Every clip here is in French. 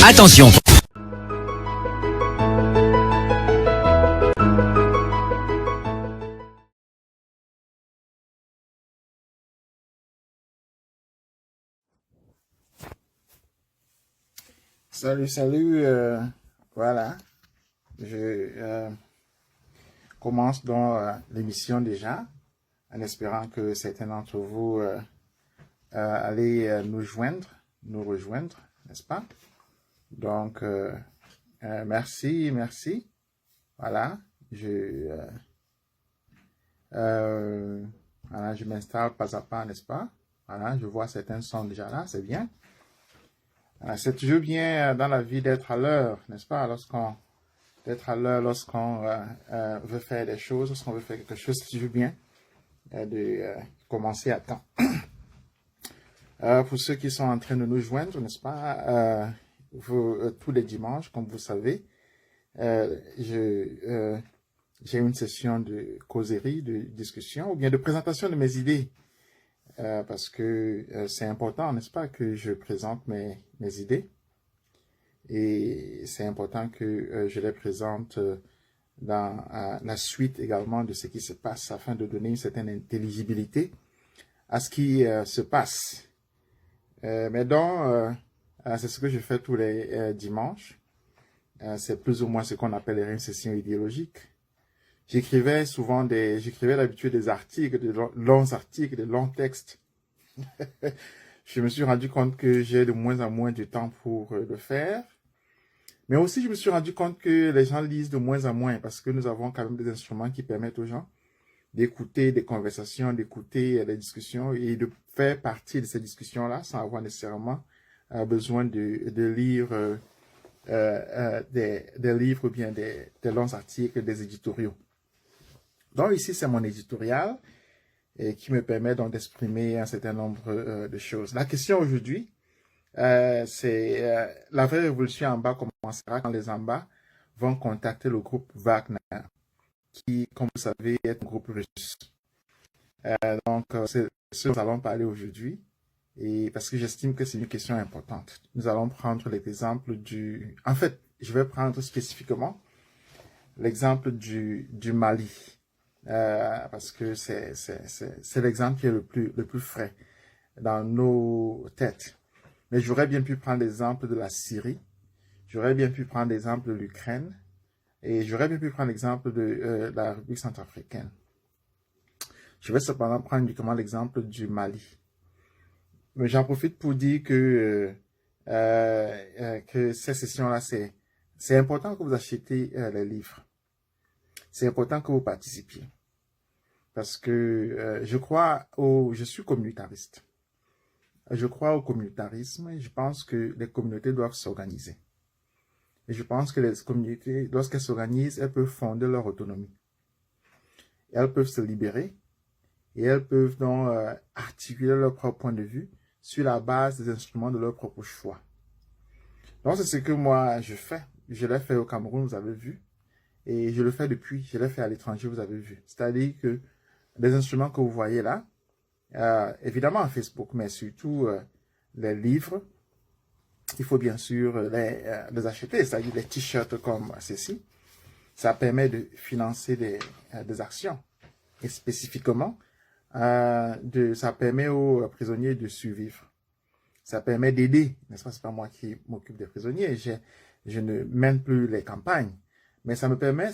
Attention! Salut, voilà, je commence donc l'émission déjà, en espérant que certains d'entre vous allez nous rejoindre, n'est-ce pas? Donc, merci, voilà, voilà, je m'installe pas à pas, n'est-ce pas? Voilà, je vois certains sont déjà là, c'est bien. C'est toujours bien dans la vie d'être à l'heure, n'est-ce pas? Lorsqu'on veut faire des choses, lorsqu'on veut faire quelque chose, c'est toujours bien de commencer à temps. Pour ceux qui sont en train de nous joindre, n'est-ce pas? Tous les dimanches, comme vous savez, j'ai une session de causerie, de discussion, ou bien de présentation de mes idées. Parce que c'est important, n'est-ce pas, que je présente mes idées. Et c'est important que je les présente dans la suite également de ce qui se passe afin de donner une certaine intelligibilité à ce qui se passe. Mais donc, c'est ce que je fais tous les dimanches. C'est plus ou moins ce qu'on appelle une session idéologique. J'écrivais d'habitude des articles, de longs textes. Je me suis rendu compte que j'ai de moins en moins de temps pour le faire. Mais aussi, je me suis rendu compte que les gens lisent de moins en moins parce que nous avons quand même des instruments qui permettent aux gens d'écouter des conversations, d'écouter des discussions et de faire partie de ces discussions-là sans avoir nécessairement besoin de lire des livres ou bien des longs articles, des éditoriaux. Donc ici, c'est mon éditorial qui me permet donc d'exprimer un certain nombre de choses. La question aujourd'hui, c'est la vraie révolution en bas commencera quand les en bas vont contacter le groupe Wagner, qui, comme vous savez, est un groupe russe. Donc, c'est ce dont nous allons parler aujourd'hui, et parce que j'estime que c'est une question importante. Nous allons prendre l'exemple du... En fait, je vais prendre spécifiquement l'exemple du Mali, parce que c'est l'exemple qui est le plus frais dans nos têtes. Mais j'aurais bien pu prendre l'exemple de la Syrie, j'aurais bien pu prendre l'exemple de l'Ukraine, et j'aurais bien pu prendre l'exemple de la République centrafricaine. Je vais cependant prendre uniquement l'exemple du Mali. Mais j'en profite pour dire que ces sessions-là, c'est important que vous achetiez les livres. C'est important que vous participiez. Parce que je suis communautariste. Je crois au communautarisme et je pense que les communautés doivent s'organiser. Et je pense que les communautés, lorsqu'elles s'organisent, elles peuvent fonder leur autonomie. Elles peuvent se libérer et elles peuvent donc articuler leur propre point de vue sur la base des instruments de leur propre choix. Donc c'est ce que moi je fais. Je l'ai fait au Cameroun, vous avez vu. Et je le fais je l'ai fait à l'étranger, vous avez vu. C'est-à-dire que les instruments que vous voyez là, évidemment Facebook, mais surtout les livres, il faut bien sûr les acheter, c'est-à-dire les t-shirts comme ceci. Ça permet de financer des actions. Et spécifiquement, ça permet aux prisonniers de survivre. Ça permet d'aider, n'est-ce pas? C'est pas moi qui m'occupe des prisonniers, je ne mène plus les campagnes. Mais ça nous permet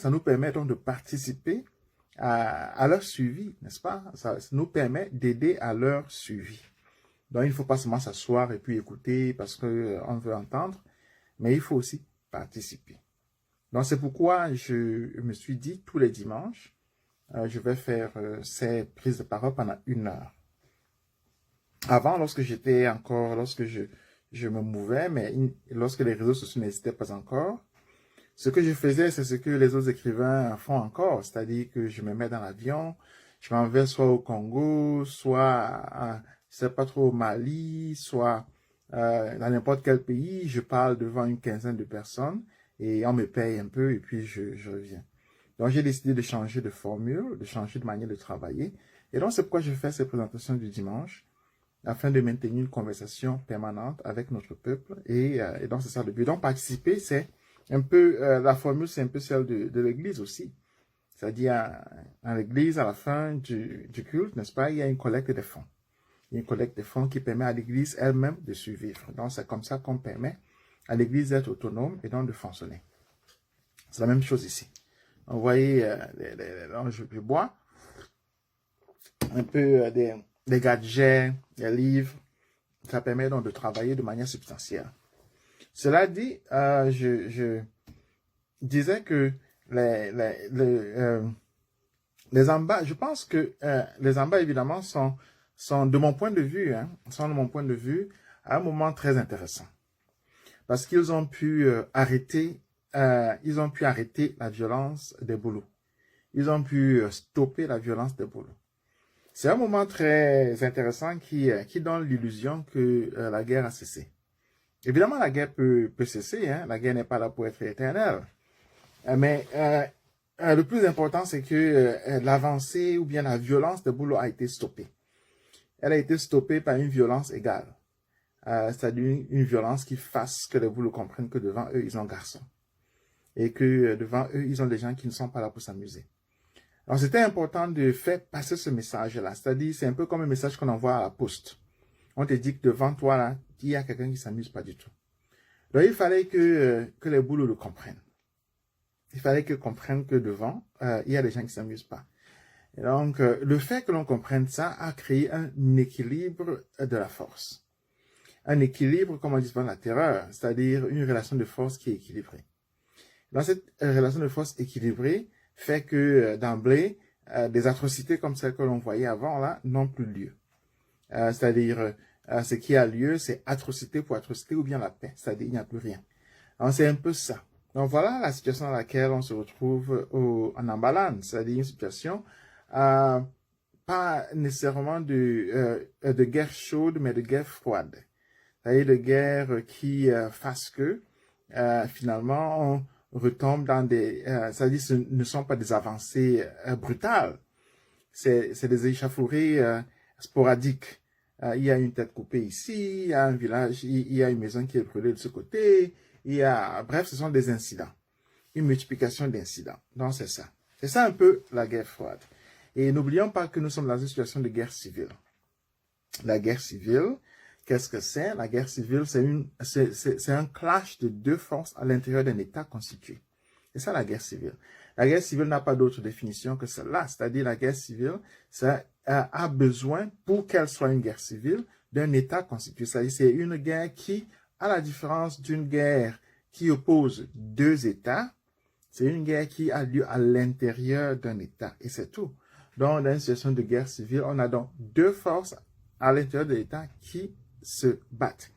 donc de participer à leur suivi, n'est-ce pas? Ça nous permet d'aider à leur suivi. Donc, il ne faut pas seulement s'asseoir et puis écouter parce qu'on veut entendre, mais il faut aussi participer. Donc, c'est pourquoi je me suis dit, tous les dimanches, je vais faire ces prises de parole pendant 1 heure. Avant, lorsque je me mouvais, mais lorsque les réseaux sociaux n'existaient pas encore, ce que je faisais, c'est ce que les autres écrivains font encore, c'est-à-dire que je me mets dans l'avion, je m'en vais soit au Congo, soit, je sais pas trop, au Mali, soit dans n'importe quel pays, je parle devant une quinzaine de personnes et on me paye un peu et puis je reviens. Donc j'ai décidé de changer de formule, de changer de manière de travailler. Et donc c'est pourquoi je fais ces présentations du dimanche afin de maintenir une conversation permanente avec notre peuple. Et donc, c'est ça le but. Donc, participer, c'est un peu, la formule, c'est un peu celle de l'Église aussi. C'est-à-dire, à l'Église, à la fin du culte, n'est-ce pas, il y a une collecte de fonds. Il y a une collecte de fonds qui permet à l'Église elle-même de survivre. Donc, c'est comme ça qu'on permet à l'Église d'être autonome et donc de fonctionner. C'est la même chose ici. Vous voyez, je bois un peu des gadgets, des livres. Ça permet donc de travailler de manière substantielle. Cela dit, je disais que les embats, je pense que les embats, évidemment, sont de mon point de vue, à un moment très intéressant. Parce qu'ils ont pu arrêter la violence des boulots. Ils ont pu stopper la violence des boulots. C'est un moment très intéressant qui donne l'illusion que la guerre a cessé. Évidemment, la guerre peut cesser, hein. La guerre n'est pas là pour être éternelle. Mais le plus important, c'est que l'avancée ou bien la violence des boulots a été stoppée. Elle a été stoppée par une violence égale. C'est-à-dire une violence qui fasse que les boulots comprennent que devant eux, ils ont garçons. Et que devant eux, ils ont des gens qui ne sont pas là pour s'amuser. Alors, c'était important de faire passer ce message-là. C'est-à-dire, c'est un peu comme un message qu'on envoie à la poste. On te dit que devant toi, là, il y a quelqu'un qui ne s'amuse pas du tout. Donc, il fallait que les boulots le comprennent. Il fallait qu'ils comprennent que devant, il y a des gens qui ne s'amusent pas. Et donc, le fait que l'on comprenne ça a créé un équilibre de la force. Un équilibre, comme on dit dans la terreur, c'est-à-dire une relation de force qui est équilibrée. Dans cette relation de force équilibrée, fait que d'emblée, des atrocités comme celles que l'on voyait avant là n'ont plus lieu. C'est-à-dire, ce qui a lieu, c'est atrocité pour atrocité ou bien la paix. C'est-à-dire, il n'y a plus rien. Donc, c'est un peu ça. Donc, voilà la situation dans laquelle on se retrouve en Ambalan. C'est-à-dire une situation pas nécessairement de guerre chaude, mais de guerre froide. C'est-à-dire de guerre qui fasse que, finalement, on retombe dans c'est-à-dire ce ne sont pas des avancées brutales. C'est des échauffourées sporadiques. Il y a une tête coupée ici, il y a un village, il y a une maison qui est brûlée de ce côté, bref, ce sont des incidents. Une multiplication d'incidents. Donc, c'est ça. C'est ça un peu la guerre froide. Et n'oublions pas que nous sommes dans une situation de guerre civile. La guerre civile, qu'est-ce que c'est? La guerre civile, c'est un clash de deux forces à l'intérieur d'un État constitué. C'est ça la guerre civile. La guerre civile n'a pas d'autre définition que celle-là. C'est-à-dire la guerre civile, ça a besoin, pour qu'elle soit une guerre civile, d'un État constitué. C'est-à-dire c'est une guerre qui, à la différence d'une guerre qui oppose deux États, c'est une guerre qui a lieu à l'intérieur d'un État. Et c'est tout. Donc, dans une situation de guerre civile, on a donc deux forces à l'intérieur de l'État qui se battent.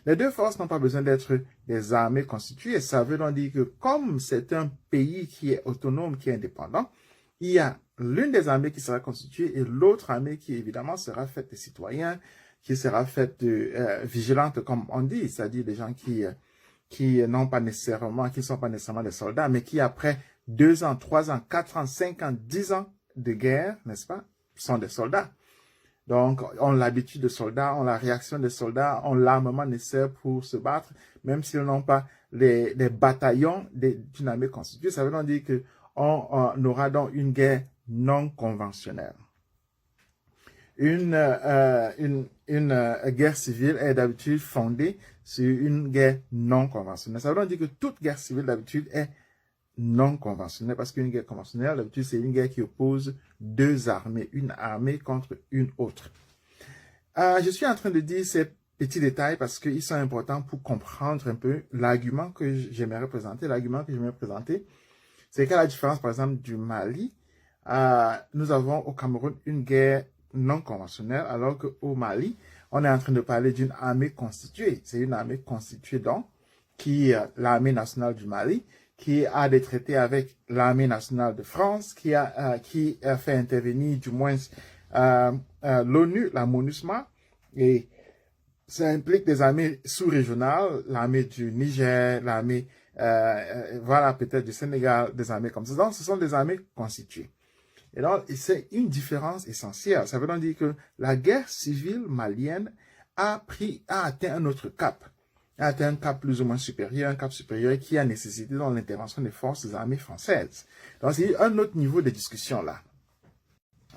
Les deux forces n'ont pas besoin d'être des armées constituées. Ça veut donc dire que comme c'est un pays qui est autonome, qui est indépendant, il y a l'une des armées qui sera constituée et l'autre armée qui évidemment sera faite de citoyens, qui sera faite de vigilantes, comme on dit, c'est-à-dire des gens qui n'ont pas nécessairement, qui ne sont pas nécessairement des soldats, mais qui après 2 ans, 3 ans, 4 ans, 5 ans, 10 ans de guerre, n'est-ce pas, sont des soldats. Donc, ont l'habitude de soldats, ont la réaction des soldats, ont l'armement nécessaire pour se battre, même s'ils n'ont pas les bataillons d'une armée constituée. Ça veut donc dire qu'on aura donc une guerre non conventionnelle. Une guerre civile est d'habitude fondée sur une guerre non conventionnelle. Ça veut donc dire que toute guerre civile d'habitude est non conventionnelle, parce qu'une guerre conventionnelle, d'habitude, c'est une guerre qui oppose deux armées, une armée contre une autre. Je suis en train de dire ces petits détails parce qu'ils sont importants pour comprendre un peu l'argument que j'aimerais présenter. L'argument que j'aimerais présenter, c'est qu'à la différence, par exemple, du Mali, nous avons au Cameroun une guerre non conventionnelle, alors qu'au Mali, on est en train de parler d'une armée constituée. C'est une armée constituée, donc, qui est l'armée nationale du Mali, qui a des traités avec l'armée nationale de France, qui a fait intervenir du moins l'ONU, la MONUSMA, et ça implique des armées sous-régionales, l'armée du Niger, l'armée, voilà, peut-être du Sénégal, des armées comme ça. Donc, ce sont des armées constituées. Et donc, c'est une différence essentielle. Ça veut donc dire que la guerre civile malienne a atteint un autre cap. A atteint un cap plus ou moins supérieur, un cap supérieur qui a nécessité dans l'intervention des forces armées françaises. Donc, c'est un autre niveau de discussion là.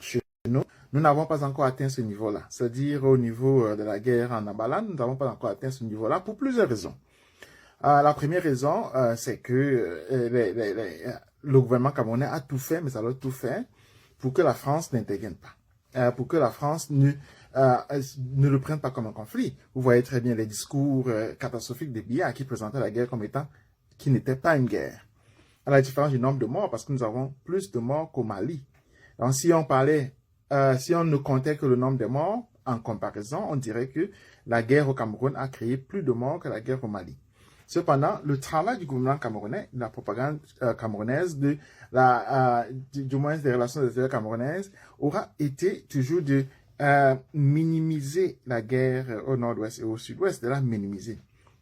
Chez nous n'avons pas encore atteint ce niveau-là. C'est-à-dire au niveau de la guerre en Abalan, nous n'avons pas encore atteint ce niveau-là pour plusieurs raisons. La première raison, c'est que le gouvernement camerounais a tout fait, mais alors tout fait, pour que la France n'intervienne pas. Pour que la France ne le prenne pas comme un conflit. Vous voyez très bien les discours catastrophiques des Biya qui présentaient la guerre comme étant qui n'était pas une guerre. À la différence du nombre de morts, parce que nous avons plus de morts qu'au Mali. Donc si on ne comptait que le nombre de morts, en comparaison, on dirait que la guerre au Cameroun a créé plus de morts que la guerre au Mali. Cependant, le travail du gouvernement camerounais, de la propagande camerounaise, du moins des relations extérieures camerounaises, aura été toujours de minimiser la guerre au nord-ouest et au sud-ouest, de la minimiser.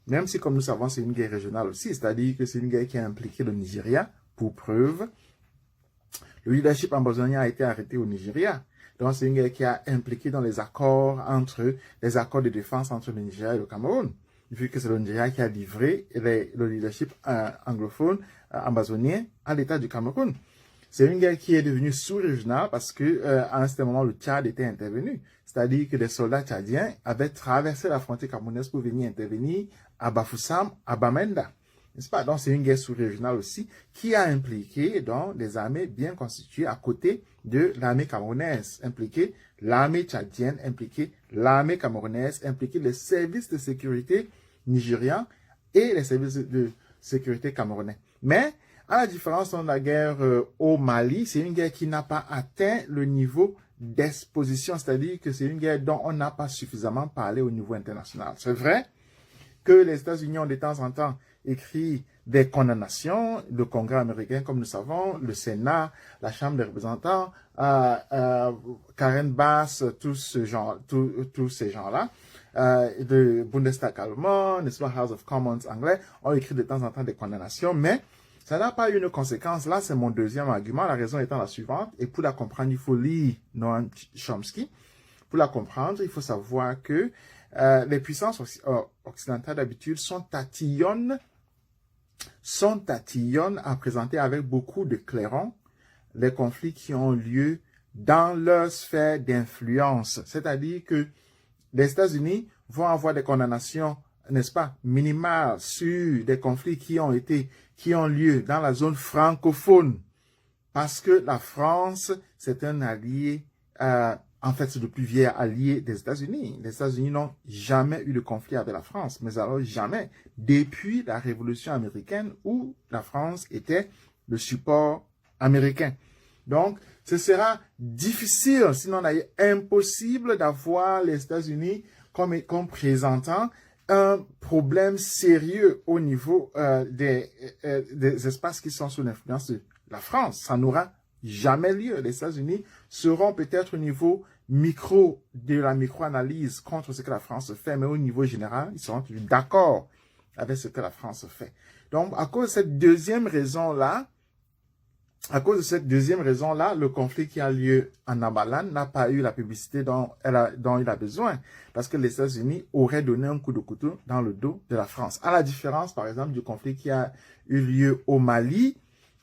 Même si, comme nous savons, c'est une guerre régionale aussi, c'est-à-dire que c'est une guerre qui a impliqué le Nigeria, pour preuve. Le leadership ambazonien a été arrêté au Nigeria. Donc, c'est une guerre qui a impliqué dans les accords de défense entre le Nigeria et le Cameroun. Vu que c'est le Nigeria qui a livré le leadership anglophone ambazonien à l'État du Cameroun. C'est une guerre qui est devenue sous-régionale parce que à un certain moment, le Tchad était intervenu. C'est-à-dire que des soldats tchadiens avaient traversé la frontière camerounaise pour venir intervenir à Bafoussam, à Bamenda. N'est-ce pas? Donc, c'est une guerre sous-régionale aussi qui a impliqué donc, des armées bien constituées à côté de l'armée camerounaise, impliqué l'armée tchadienne, impliqué l'armée camerounaise, impliqué les services de sécurité nigérians et les services de sécurité camerounais. Mais, à la différence de la guerre au Mali, c'est une guerre qui n'a pas atteint le niveau d'exposition, c'est-à-dire que c'est une guerre dont on n'a pas suffisamment parlé au niveau international. C'est vrai que les États-Unis ont de temps en temps écrit des condamnations, le Congrès américain, comme nous savons, le Sénat, la Chambre des représentants, Karen Bass, tous ces gens-là, le Bundestag allemand, le House of Commons anglais, ont écrit de temps en temps des condamnations, mais ça n'a pas eu une conséquence. Là, c'est mon deuxième argument, la raison étant la suivante, et pour la comprendre, il faut lire Noam Chomsky. Pour la comprendre, il faut savoir que les puissances occidentales d'habitude sont tatillonnes à présenter avec beaucoup de clairon les conflits qui ont lieu dans leur sphère d'influence. C'est-à-dire que les États-Unis vont avoir des condamnations, n'est-ce pas, minimales sur des conflits qui ont lieu dans la zone francophone. Parce que la France, c'est un allié, en fait, c'est le plus vieil allié des États-Unis. Les États-Unis n'ont jamais eu de conflit avec la France, mais alors jamais, depuis la Révolution américaine où la France était le support américain. Donc, ce sera difficile, sinon impossible d'avoir les États-Unis comme présentant un problème sérieux au niveau des espaces qui sont sous l'influence de la France. Ça n'aura jamais lieu. Les États-Unis seront peut-être au niveau micro de la micro-analyse contre ce que la France fait, mais au niveau général, ils seront d'accord avec ce que la France fait. Donc, à cause de cette deuxième raison-là, le conflit qui a lieu en Abalan n'a pas eu la publicité dont il a besoin, parce que les États-Unis auraient donné un coup de couteau dans le dos de la France. À la différence, par exemple, du conflit qui a eu lieu au Mali,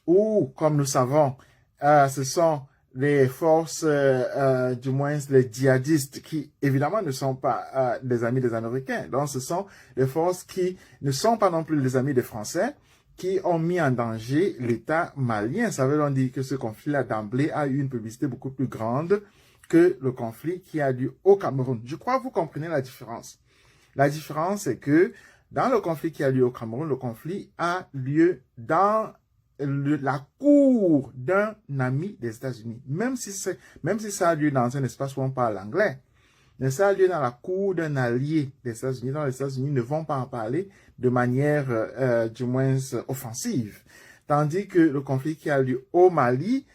où, comme nous savons, ce sont les forces, du moins les djihadistes, qui évidemment ne sont pas des amis des Américains. Donc, ce sont les forces qui ne sont pas non plus les amis des Français, qui ont mis en danger l'État malien. Ça veut donc dire que ce conflit-là d'emblée a eu une publicité beaucoup plus grande que le conflit qui a lieu au Cameroun. Je crois que vous comprenez la différence. La différence, c'est que dans le conflit qui a lieu au Cameroun, le conflit a lieu dans la cour d'un ami des États-Unis. Même si ça a lieu dans un espace où on parle anglais, mais ça a lieu dans la cour d'un allié des États-Unis, dont les États-Unis ne vont pas en parler de manière du moins offensive. Tandis que le conflit qui a lieu au Mali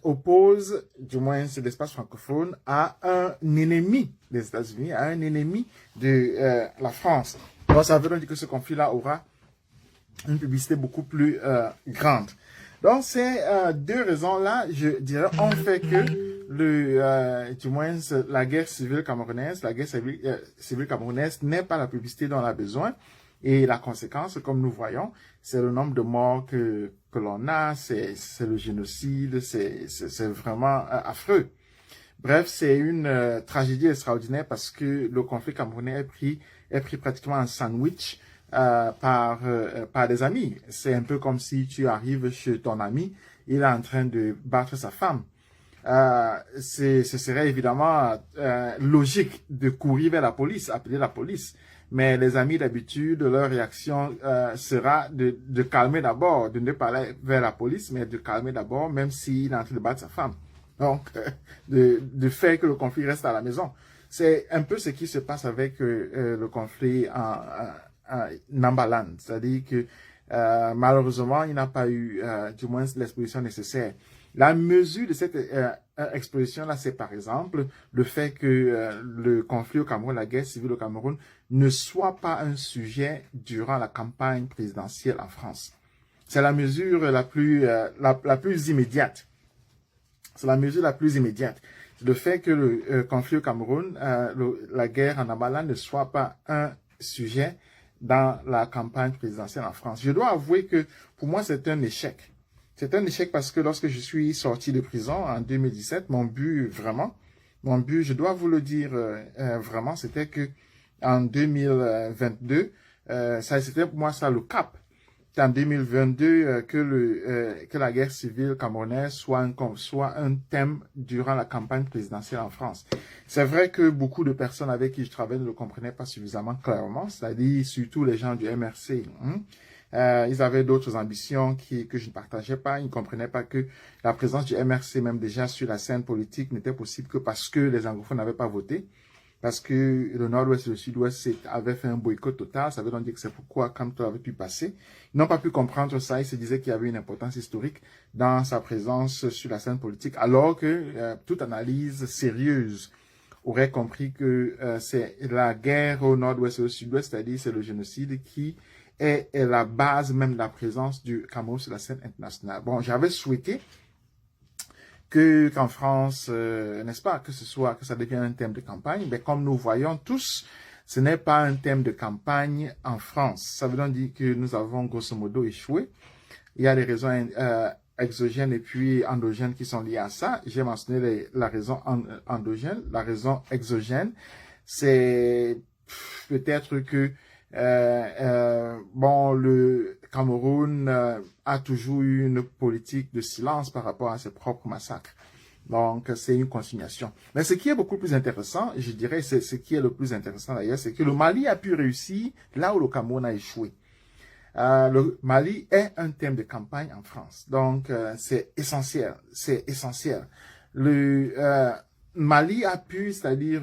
oppose, du moins l'espace francophone, à un ennemi des États-Unis, à un ennemi de la France. Donc ça veut donc dire que ce conflit-là aura une publicité beaucoup plus grande. Donc, ces deux raisons-là, je dirais, ont fait que du moins, la guerre civile camerounaise, civile camerounaise n'est pas la publicité dont on a besoin. Et la conséquence, comme nous voyons, c'est le nombre de morts que l'on a, c'est le génocide, c'est vraiment affreux. Bref, c'est une tragédie extraordinaire parce que le conflit camerounais est pris pratiquement en sandwich par des amis. C'est un peu comme si tu arrives chez ton ami, il est en train de battre sa femme. Ce serait évidemment logique de courir vers la police, appeler la police. Mais les amis, d'habitude, leur réaction sera de calmer d'abord, de ne pas aller vers la police, mais de calmer d'abord, même s'il est en train de battre sa femme. Donc, de faire que le conflit reste à la maison. C'est un peu ce qui se passe avec le conflit en Nambaland. C'est-à-dire que malheureusement, il n'a pas eu du moins l'exposition nécessaire. La mesure de cette exposition-là, c'est par exemple le fait que le conflit au Cameroun, la guerre civile au Cameroun, ne soit pas un sujet durant la campagne présidentielle en France. C'est la mesure la plus immédiate. C'est la mesure la plus immédiate. Le fait que le conflit au Cameroun, la guerre en Amala ne soit pas un sujet dans la campagne présidentielle en France. Je dois avouer que pour moi, c'est un échec. C'est un échec parce que lorsque je suis sorti de prison en 2017, mon but, je dois vous le dire vraiment, c'était que en 2022, c'était pour moi ça le cap. C'est en 2022 que la guerre civile camerounaise soit un thème durant la campagne présidentielle en France. C'est vrai que beaucoup de personnes avec qui je travaille ne le comprenaient pas suffisamment clairement, c'est-à-dire surtout les gens du MRC. Ils avaient d'autres ambitions que je ne partageais pas. Ils ne comprenaient pas que la présence du MRC, même déjà sur la scène politique, n'était possible que parce que les anglophones n'avaient pas voté. Parce que le Nord-Ouest et le Sud-Ouest avaient fait un boycott total. Ça veut donc dire que c'est pourquoi Kamto avait pu passer. Ils n'ont pas pu comprendre ça. Ils se disaient qu'il y avait une importance historique dans sa présence sur la scène politique. Alors que toute analyse sérieuse aurait compris que c'est la guerre au Nord-Ouest et au Sud-Ouest, c'est-à-dire c'est le génocide qui est la base même de la présence du Cameroun sur la scène internationale. Bon, j'avais souhaité qu'en France, n'est-ce pas, que ça devienne un thème de campagne, mais comme nous voyons tous, ce n'est pas un thème de campagne en France. Ça veut donc dire que nous avons grosso modo échoué. Il y a des raisons exogènes et puis endogènes qui sont liées à ça. J'ai mentionné la raison endogène. La raison exogène, c'est peut-être que le Cameroun a toujours eu une politique de silence par rapport à ses propres massacres. Donc, c'est une continuation. Mais ce qui est beaucoup plus intéressant, je dirais, c'est ce qui est le plus intéressant d'ailleurs, c'est que le Mali a pu réussir là où le Cameroun a échoué. Le Mali est un thème de campagne en France. Donc, c'est essentiel. C'est essentiel. Le Mali a pu, c'est-à-dire,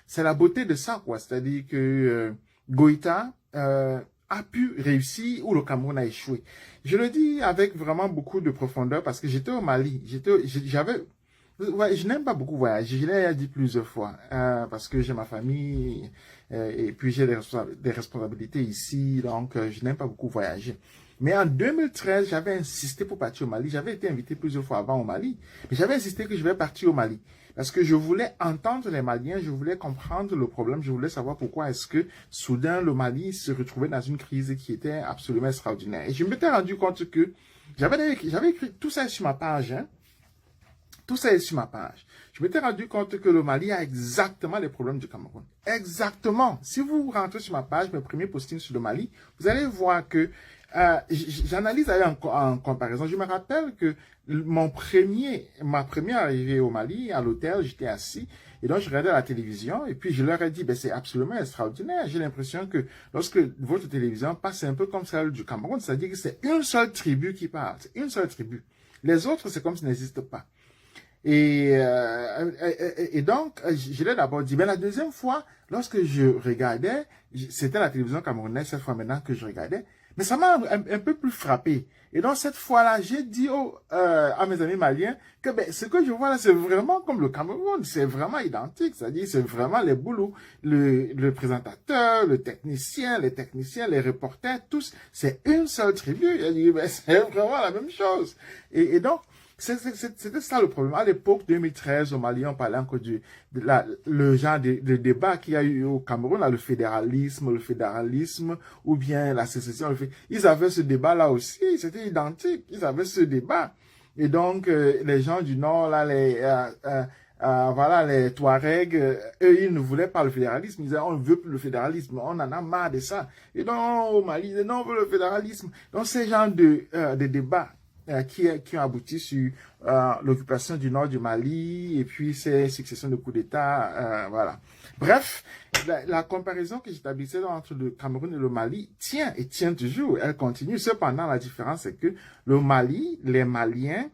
c'est la beauté de ça, quoi. C'est-à-dire que Goïta a pu réussir où le Cameroun a échoué. Je le dis avec vraiment beaucoup de profondeur parce que j'étais au Mali. Je n'aime pas beaucoup voyager. Je l'ai dit plusieurs fois parce que j'ai ma famille et puis j'ai des responsabilités ici. Donc, je n'aime pas beaucoup voyager. Mais en 2013, j'avais insisté pour partir au Mali. J'avais été invité plusieurs fois avant au Mali. Mais j'avais insisté que je vais partir au Mali. Parce que je voulais entendre les Maliens, je voulais comprendre le problème, je voulais savoir pourquoi est-ce que soudain le Mali se retrouvait dans une crise qui était absolument extraordinaire. Et je m'étais rendu compte que j'avais écrit tout ça sur ma page, Tout ça est sur ma page. Je m'étais rendu compte que le Mali a exactement les problèmes du Cameroun. Exactement. Si vous rentrez sur ma page, mes premiers postings sur le Mali, vous allez voir que j'analyse en comparaison. Je me rappelle que ma première arrivée au Mali, à l'hôtel, j'étais assis et donc je regardais la télévision et puis je leur ai dit, c'est absolument extraordinaire. J'ai l'impression que lorsque votre télévision passe, c'est un peu comme celle du Cameroun, c'est-à-dire que c'est une seule tribu qui parle, c'est une seule tribu. Les autres, c'est comme s'ils n'existent pas. Et donc, je l'ai d'abord dit. Mais la deuxième fois, lorsque je regardais, c'était la télévision camerounaise, cette fois maintenant que je regardais, Mais ça m'a un peu plus frappé. Et donc, cette fois-là, j'ai dit à mes amis maliens que ce que je vois là, c'est vraiment comme le Cameroun. C'est vraiment identique. C'est-à-dire, c'est vraiment les boulots. Le présentateur, le technicien, les techniciens, les reporters, tous, c'est une seule tribu. J'ai dit, c'est vraiment la même chose. Et donc, c'était ça le problème. À l'époque 2013, au Mali, on parlait encore le genre de débat qu'il y a eu au Cameroun, là, le fédéralisme, ou bien la sécession. Ils avaient ce débat-là aussi, c'était identique. Ils avaient ce débat. Et donc, les gens du Nord, là, voilà, les Touaregs, eux, ils ne voulaient pas le fédéralisme. Ils disaient, on ne veut plus le fédéralisme. On en a marre de ça. Et donc, au Mali, ils disaient, non, on veut le fédéralisme. Donc, ces genres de débats qui ont abouti sur l'occupation du nord du Mali et puis ces successions de coups d'État, voilà. Bref, la comparaison que j'établissais entre le Cameroun et le Mali tient et tient toujours, elle continue. Cependant, la différence, c'est que le Mali, les Maliens,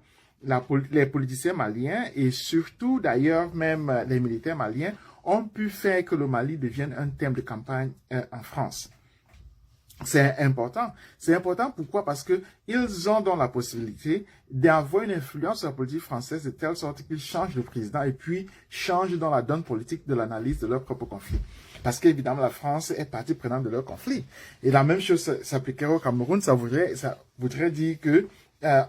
les politiciens maliens et surtout d'ailleurs même les militaires maliens ont pu faire que le Mali devienne un thème de campagne en France. C'est important. C'est important pourquoi? Parce que ils ont donc la possibilité d'avoir une influence sur la politique française de telle sorte qu'ils changent de président et puis changent dans la donne politique de l'analyse de leur propre conflit. Parce qu'évidemment, la France est partie prenante de leur conflit. Et la même chose s'appliquerait au Cameroun. Ça voudrait dire que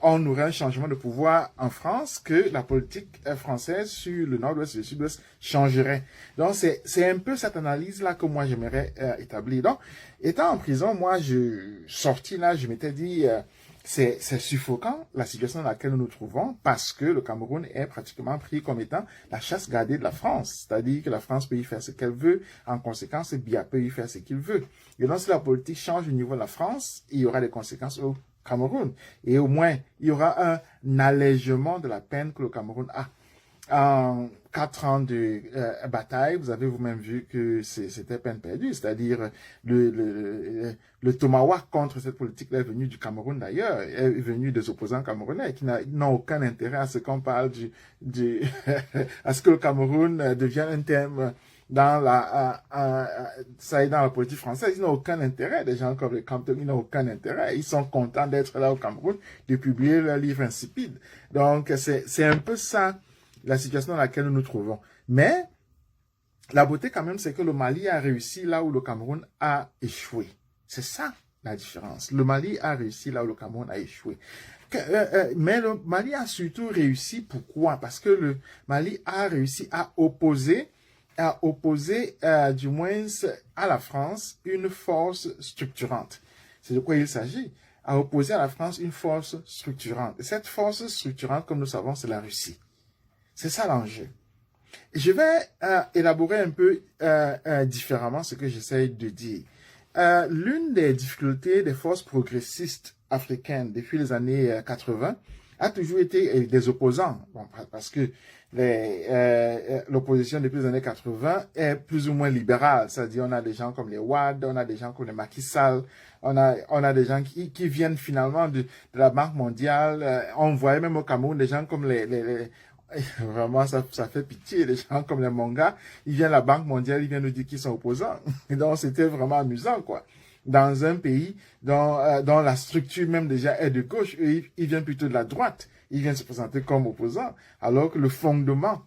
on aurait un changement de pouvoir en France, que la politique française sur le nord-ouest et le sud-ouest changerait. Donc, c'est un peu cette analyse-là que moi, j'aimerais établir. Donc, étant en prison, moi, sorti là, je m'étais dit, c'est suffocant, la situation dans laquelle nous nous trouvons, parce que le Cameroun est pratiquement pris comme étant la chasse gardée de la France. C'est-à-dire que la France peut y faire ce qu'elle veut, en conséquence, Biya peut y faire ce qu'il veut. Et donc, si la politique change au niveau de la France, il y aura des conséquences au Cameroun. Et au moins, il y aura un allègement de la peine que le Cameroun a. En 4 ans de bataille, vous avez vous-même vu que c'était peine perdue. C'est-à-dire, le tomahawk contre cette politique est venu du Cameroun d'ailleurs, est venu des opposants camerounais qui n'ont aucun intérêt à ce qu'on parle à ce que le Cameroun devienne un thème dans ça est dans la politique française. Ils n'ont aucun intérêt. Des gens comme les Campbell, ils n'ont aucun intérêt. Ils sont contents d'être là au Cameroun, de publier leur livre insipide. Donc, c'est un peu ça, la situation dans laquelle nous nous trouvons. Mais, la beauté quand même, c'est que le Mali a réussi là où le Cameroun a échoué. C'est ça, la différence. Le Mali a réussi là où le Cameroun a échoué. Mais le Mali a surtout réussi, pourquoi? Parce que le Mali a réussi à opposer du moins à la France une force structurante. C'est de quoi il s'agit. À opposer à la France une force structurante. Et cette force structurante, comme nous savons, c'est la Russie. C'est ça l'enjeu. Je vais élaborer un peu différemment ce que j'essaie de dire. L'une des difficultés des forces progressistes africaines depuis les années 80 a toujours été des opposants. Bon, parce que l'opposition depuis les années 80 est plus ou moins libérale. C'est-à-dire, on a des gens comme les Wade, on a des gens comme les Macky Sall, on a des gens qui viennent finalement de la Banque mondiale. On voyait même au Cameroun des gens comme vraiment, ça fait pitié. Les gens comme les Monga, ils viennent à la Banque mondiale, ils viennent nous dire qu'ils sont opposants. Et donc, c'était vraiment amusant, quoi. Dans un pays dont la structure même déjà est de gauche, eux, ils viennent plutôt de la droite. Ils viennent se présenter comme opposants, alors que le fondement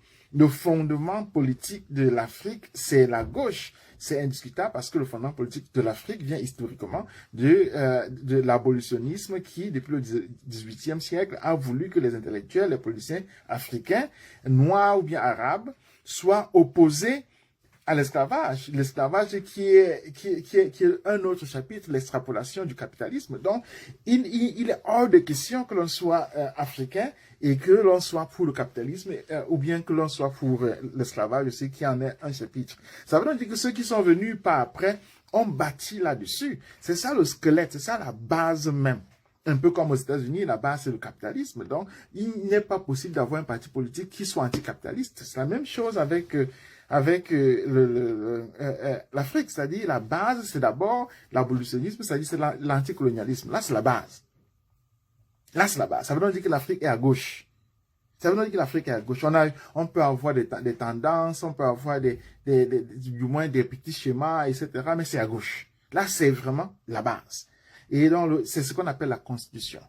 politique de l'Afrique, c'est la gauche. C'est indiscutable parce que le fondement politique de l'Afrique vient historiquement de l'abolitionnisme qui, depuis le XVIIIe siècle, a voulu que les intellectuels, les politiciens africains, noirs ou bien arabes, soient opposés à l'esclavage. L'esclavage qui est un autre chapitre, l'extrapolation du capitalisme. Donc, il est hors de question que l'on soit africain et que l'on soit pour le capitalisme ou bien que l'on soit pour l'esclavage aussi, qui en est un chapitre. Ça veut donc dire que ceux qui sont venus par après ont bâti là-dessus. C'est ça le squelette, c'est ça la base même. Un peu comme aux États-Unis, la base c'est le capitalisme. Donc, il n'est pas possible d'avoir un parti politique qui soit anticapitaliste. C'est la même chose avec l'Afrique, c'est-à-dire la base, c'est d'abord l'abolitionnisme, c'est-à-dire c'est l'anticolonialisme. Là, c'est la base. Là, c'est la base. Ça veut donc dire que l'Afrique est à gauche. Ça veut donc dire que l'Afrique est à gauche. On peut avoir des tendances, on peut avoir du moins des petits schémas, etc., mais c'est à gauche. Là, c'est vraiment la base. Et donc, c'est ce qu'on appelle la Constitution.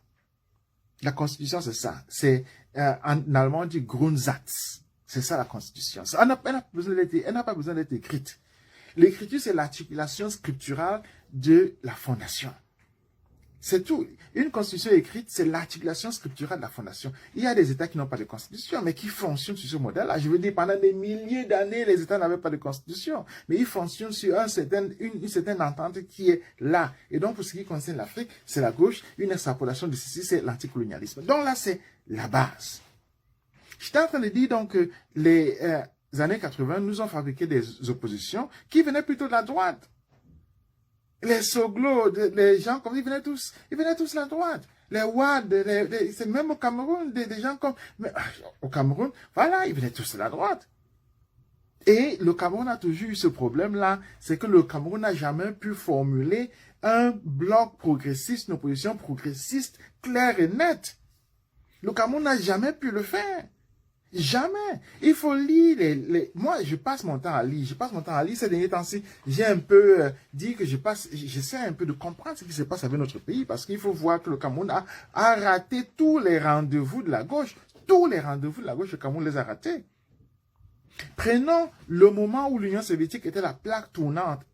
La Constitution, c'est ça. C'est, en allemand, on dit Grundsatz. C'est ça la Constitution. Elle n'a pas besoin d'être écrite. L'écriture, c'est l'articulation scripturale de la fondation. C'est tout. Une constitution écrite, c'est l'articulation scripturale de la fondation. Il y a des États qui n'ont pas de constitution, mais qui fonctionnent sur ce modèle-là. Je veux dire, pendant des milliers d'années, les États n'avaient pas de constitution, mais ils fonctionnent sur une certaine entente qui est là. Et donc, pour ce qui concerne l'Afrique, c'est la gauche. Une extrapolation de ceci, c'est l'anticolonialisme. Donc là, c'est la base. J'étais en train de dire donc que les années 80 nous ont fabriqué des oppositions qui venaient plutôt de la droite. Les Soglo, les gens comme ils venaient tous de la droite. Les Wad, c'est même au Cameroun, des gens comme, au Cameroun, voilà, ils venaient tous de la droite. Et le Cameroun a toujours eu ce problème-là, c'est que le Cameroun n'a jamais pu formuler un bloc progressiste, une opposition progressiste claire et nette. Le Cameroun n'a jamais pu le faire. Jamais. Il faut lire moi, je passe mon temps à lire. Ces derniers temps-ci. J'ai un peu dit que j'essaie un peu de comprendre ce qui se passe avec notre pays parce qu'il faut voir que le Cameroun a raté tous les rendez-vous de la gauche. Tous les rendez-vous de la gauche, le Cameroun les a ratés. Prenons le moment où l'Union soviétique était la plaque tournante,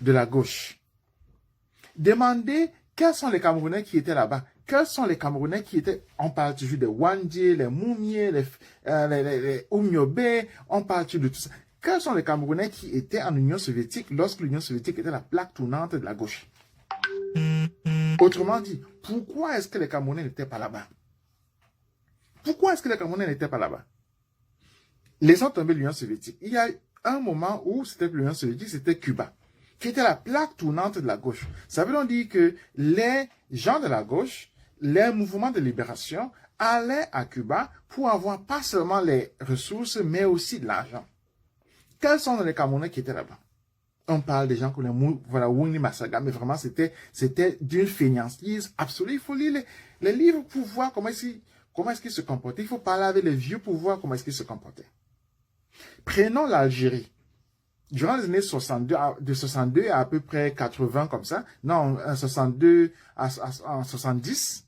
de la gauche. Demandez quels sont les Camerounais qui étaient là-bas. Quels sont les Camerounais qui étaient, on parle toujours des Wandje, les Moumié, les Oumyobé, on parle toujours de tout ça. Quels sont les Camerounais qui étaient en Union soviétique lorsque l'Union soviétique était la plaque tournante de la gauche? Autrement dit, pourquoi est-ce que les Camerounais n'étaient pas là-bas? Laissons tomber l'Union soviétique. Il y a un moment où c'était l'Union soviétique, c'était Cuba, qui était la plaque tournante de la gauche. Ça veut donc dire que les gens de la gauche, les mouvements de libération allaient à Cuba pour avoir pas seulement les ressources, mais aussi de l'argent. Quels sont les Camerounais qui étaient là-bas? On parle des gens comme Wuni Massaga, mais vraiment c'était d'une fainéantise absolue. Il faut lire les livres pour voir comment est-ce qu'ils se comportaient. Il faut parler avec les vieux pour voir comment est-ce qu'ils se comportaient. Prenons l'Algérie. Durant les années 62, de 62 à peu près 80 comme ça, non, 62 à 70,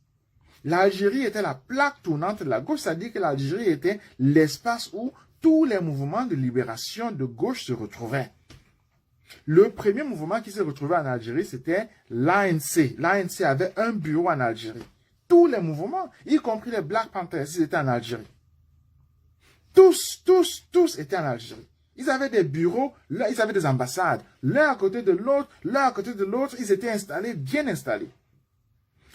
l'Algérie était la plaque tournante de la gauche, c'est-à-dire que l'Algérie était l'espace où tous les mouvements de libération de gauche se retrouvaient. Le premier mouvement qui s'est retrouvé en Algérie, c'était l'ANC. L'ANC avait un bureau en Algérie. Tous les mouvements, y compris les Black Panthers, ils étaient en Algérie. Tous étaient en Algérie. Ils avaient des bureaux, là, ils avaient des ambassades, l'un à côté de l'autre, ils étaient installés, bien installés.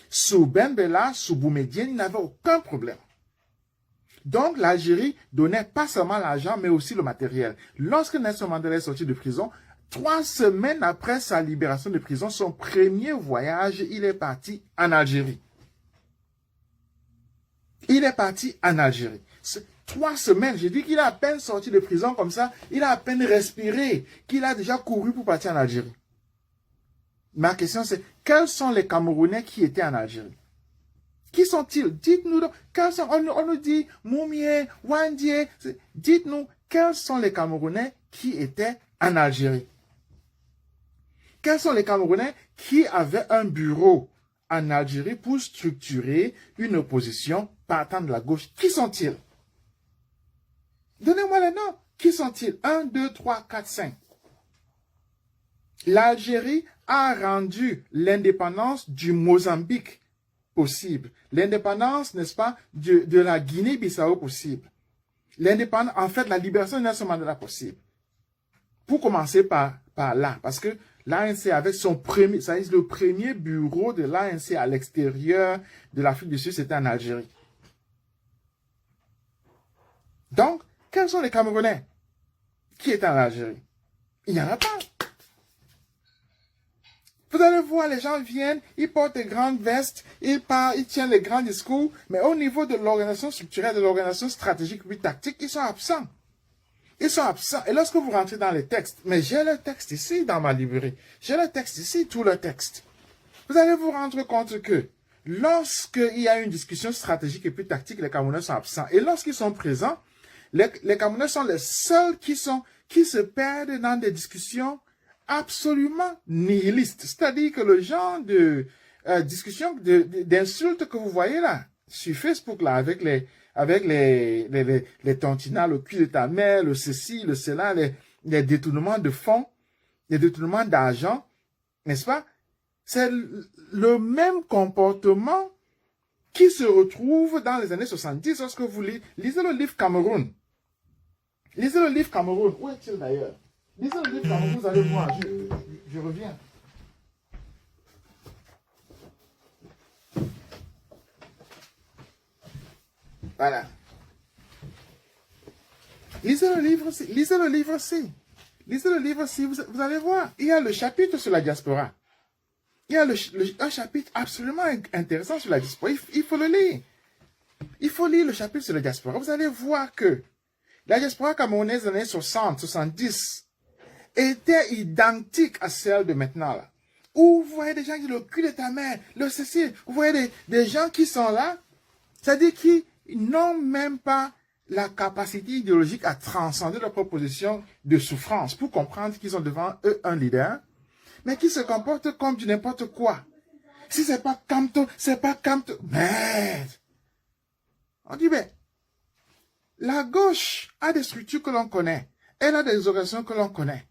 Sous Ben Bella, sous Boumedienne, ils n'avaient aucun problème. Donc, l'Algérie donnait pas seulement l'argent, mais aussi le matériel. Lorsque Nelson Mandela est sorti de prison, 3 semaines après sa libération de prison, son premier voyage, il est parti en Algérie. 3 semaines, j'ai dit qu'il a à peine sorti de prison comme ça, il a à peine respiré, qu'il a déjà couru pour partir en Algérie. Ma question c'est, quels sont les Camerounais qui étaient en Algérie? Qui sont-ils? Dites-nous donc, on nous dit Moumié, Wandje, dites-nous, quels sont les Camerounais qui étaient en Algérie? Quels sont les Camerounais qui avaient un bureau en Algérie pour structurer une opposition partant de la gauche? Qui sont-ils? Donnez-moi les noms. Qui sont-ils? 1, 2, 3, 4, 5. L'Algérie a rendu l'indépendance du Mozambique possible. L'indépendance, n'est-ce pas, de la Guinée-Bissau possible. L'indépendance, en fait, la libération de Nelson Mandela possible. Pour commencer par là, parce que l'ANC avait le premier bureau de l'ANC à l'extérieur de l'Afrique du Sud, c'était en Algérie. Donc, quels sont les Camerounais qui étaient en Algérie? Il n'y en a pas. Vous allez voir, les gens viennent, ils portent des grandes vestes, ils parlent, ils tiennent les grands discours, mais au niveau de l'organisation structurelle, de l'organisation stratégique puis tactique, ils sont absents. Ils sont absents. Et lorsque vous rentrez dans les textes, mais j'ai le texte ici dans ma librairie, j'ai le texte ici, tout le texte. Vous allez vous rendre compte que lorsqu'il y a une discussion stratégique et puis tactique, les Camerounais sont absents. Et lorsqu'ils sont présents, les Camerounais sont les seuls qui se perdent dans des discussions absolument nihiliste. C'est-à-dire que le genre de discussion, d'insultes que vous voyez là, sur Facebook, là, avec les tantinats, le cul de ta mère, le ceci, le cela, les détournements de fonds, les détournements d'argent, n'est-ce pas? C'est le même comportement qui se retrouve dans les années 70 lorsque vous lisez le livre Cameroun. Lisez le livre Cameroun. Où est-il d'ailleurs? Lisez le livre Cameroun, vous allez voir. Je reviens. Voilà. Lisez le livre aussi. Lisez le livre aussi. Lisez le livre aussi, vous allez voir. Il y a le chapitre sur la diaspora. Il y a un chapitre absolument intéressant sur la diaspora. Il faut le lire. Il faut lire le chapitre sur la diaspora. Vous allez voir que la diaspora camerounaise des années 60, 70 était identique à celle de maintenant. Là. Où vous voyez des gens qui le cul de ta mère, le ceci. Vous voyez des gens qui sont là, c'est-à-dire qui n'ont même pas la capacité idéologique à transcender leur proposition de souffrance pour comprendre qu'ils ont devant eux un leader, mais qui se comportent comme du n'importe quoi. Si c'est pas Camto, c'est pas Camto. Merde! On dit, mais la gauche a des structures que l'on connaît. Elle a des organisations que l'on connaît.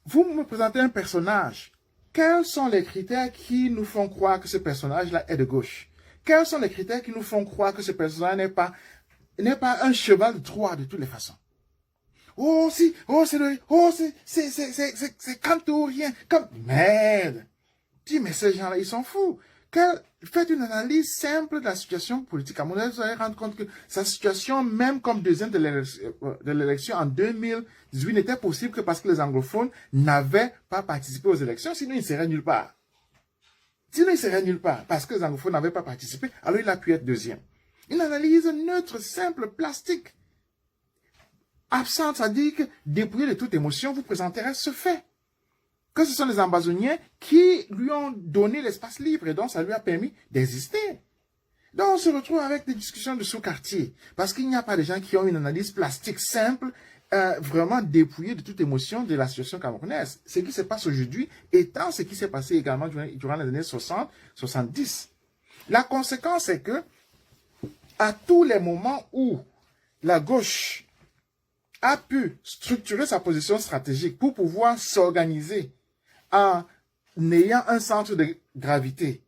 Vous me présentez un personnage. Quels sont les critères qui nous font croire que ce personnage-là est de gauche? Quels sont les critères qui nous font croire que ce personnage n'est pas un cheval de Troie de toutes les façons? Oh, si, oh, c'est Camto rien, comme, merde. Dis, mais ces gens-là, ils sont fous. Faites une analyse simple de la situation politique camerounaise, vous allez rendre compte que sa situation, même comme deuxième de l'élection en 2018, n'était possible que parce que les anglophones n'avaient pas participé aux élections, sinon ils seraient nulle part. Sinon ils seraient nulle part, parce que les anglophones n'avaient pas participé, alors il a pu être deuxième. Une analyse neutre, simple, plastique, absente, c'est-à-dire que dépouillé de toute émotion, vous présenterez ce fait. Que ce sont les amazoniens qui lui ont donné l'espace libre et donc ça lui a permis d'exister. Donc on se retrouve avec des discussions de sous-quartier parce qu'il n'y a pas de gens qui ont une analyse plastique simple, vraiment dépouillée de toute émotion de la situation camerounaise. Ce qui se passe aujourd'hui étant ce qui s'est passé également durant les années 60, 70. La conséquence est que à tous les moments où la gauche a pu structurer sa position stratégique pour pouvoir s'organiser en ayant un centre de gravité,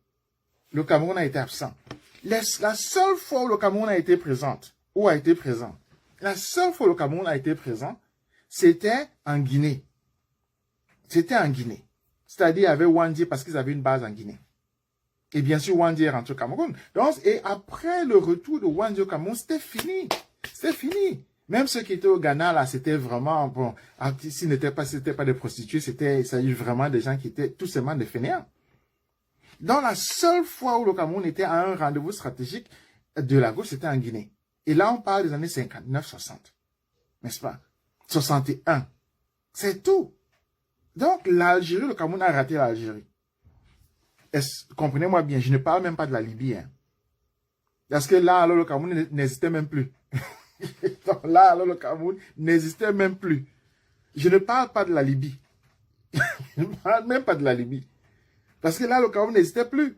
le Cameroun a été absent. La seule fois où le Cameroun a été présent, la seule fois où le Cameroun a été présent, c'était en Guinée. C'était en Guinée. C'est-à-dire avec Wandji parce qu'ils avaient une base en Guinée. Et bien sûr, Wandji est rentré au Cameroun. Donc, et après le retour de Wandji au Cameroun, c'était fini. C'était fini. Même ceux qui étaient au Ghana, là, c'était vraiment, bon, c'était pas des prostituées, ça y vraiment des gens qui étaient tout simplement des fainéants. Donc, la seule fois où le Cameroun était à un rendez-vous stratégique de la gauche, c'était en Guinée. Et là, on parle des années 59, 60. N'est-ce pas? 61. C'est tout. Donc, l'Algérie, le Cameroun a raté l'Algérie. Comprenez-moi bien, je ne parle même pas de la Libye, hein. Parce que là, alors, le Cameroun n'existait même plus. Donc là, alors, le Cameroun n'existait même plus. Je ne parle pas de la Libye. Je ne parle même pas de la Libye. Parce que là, le Cameroun n'existait plus.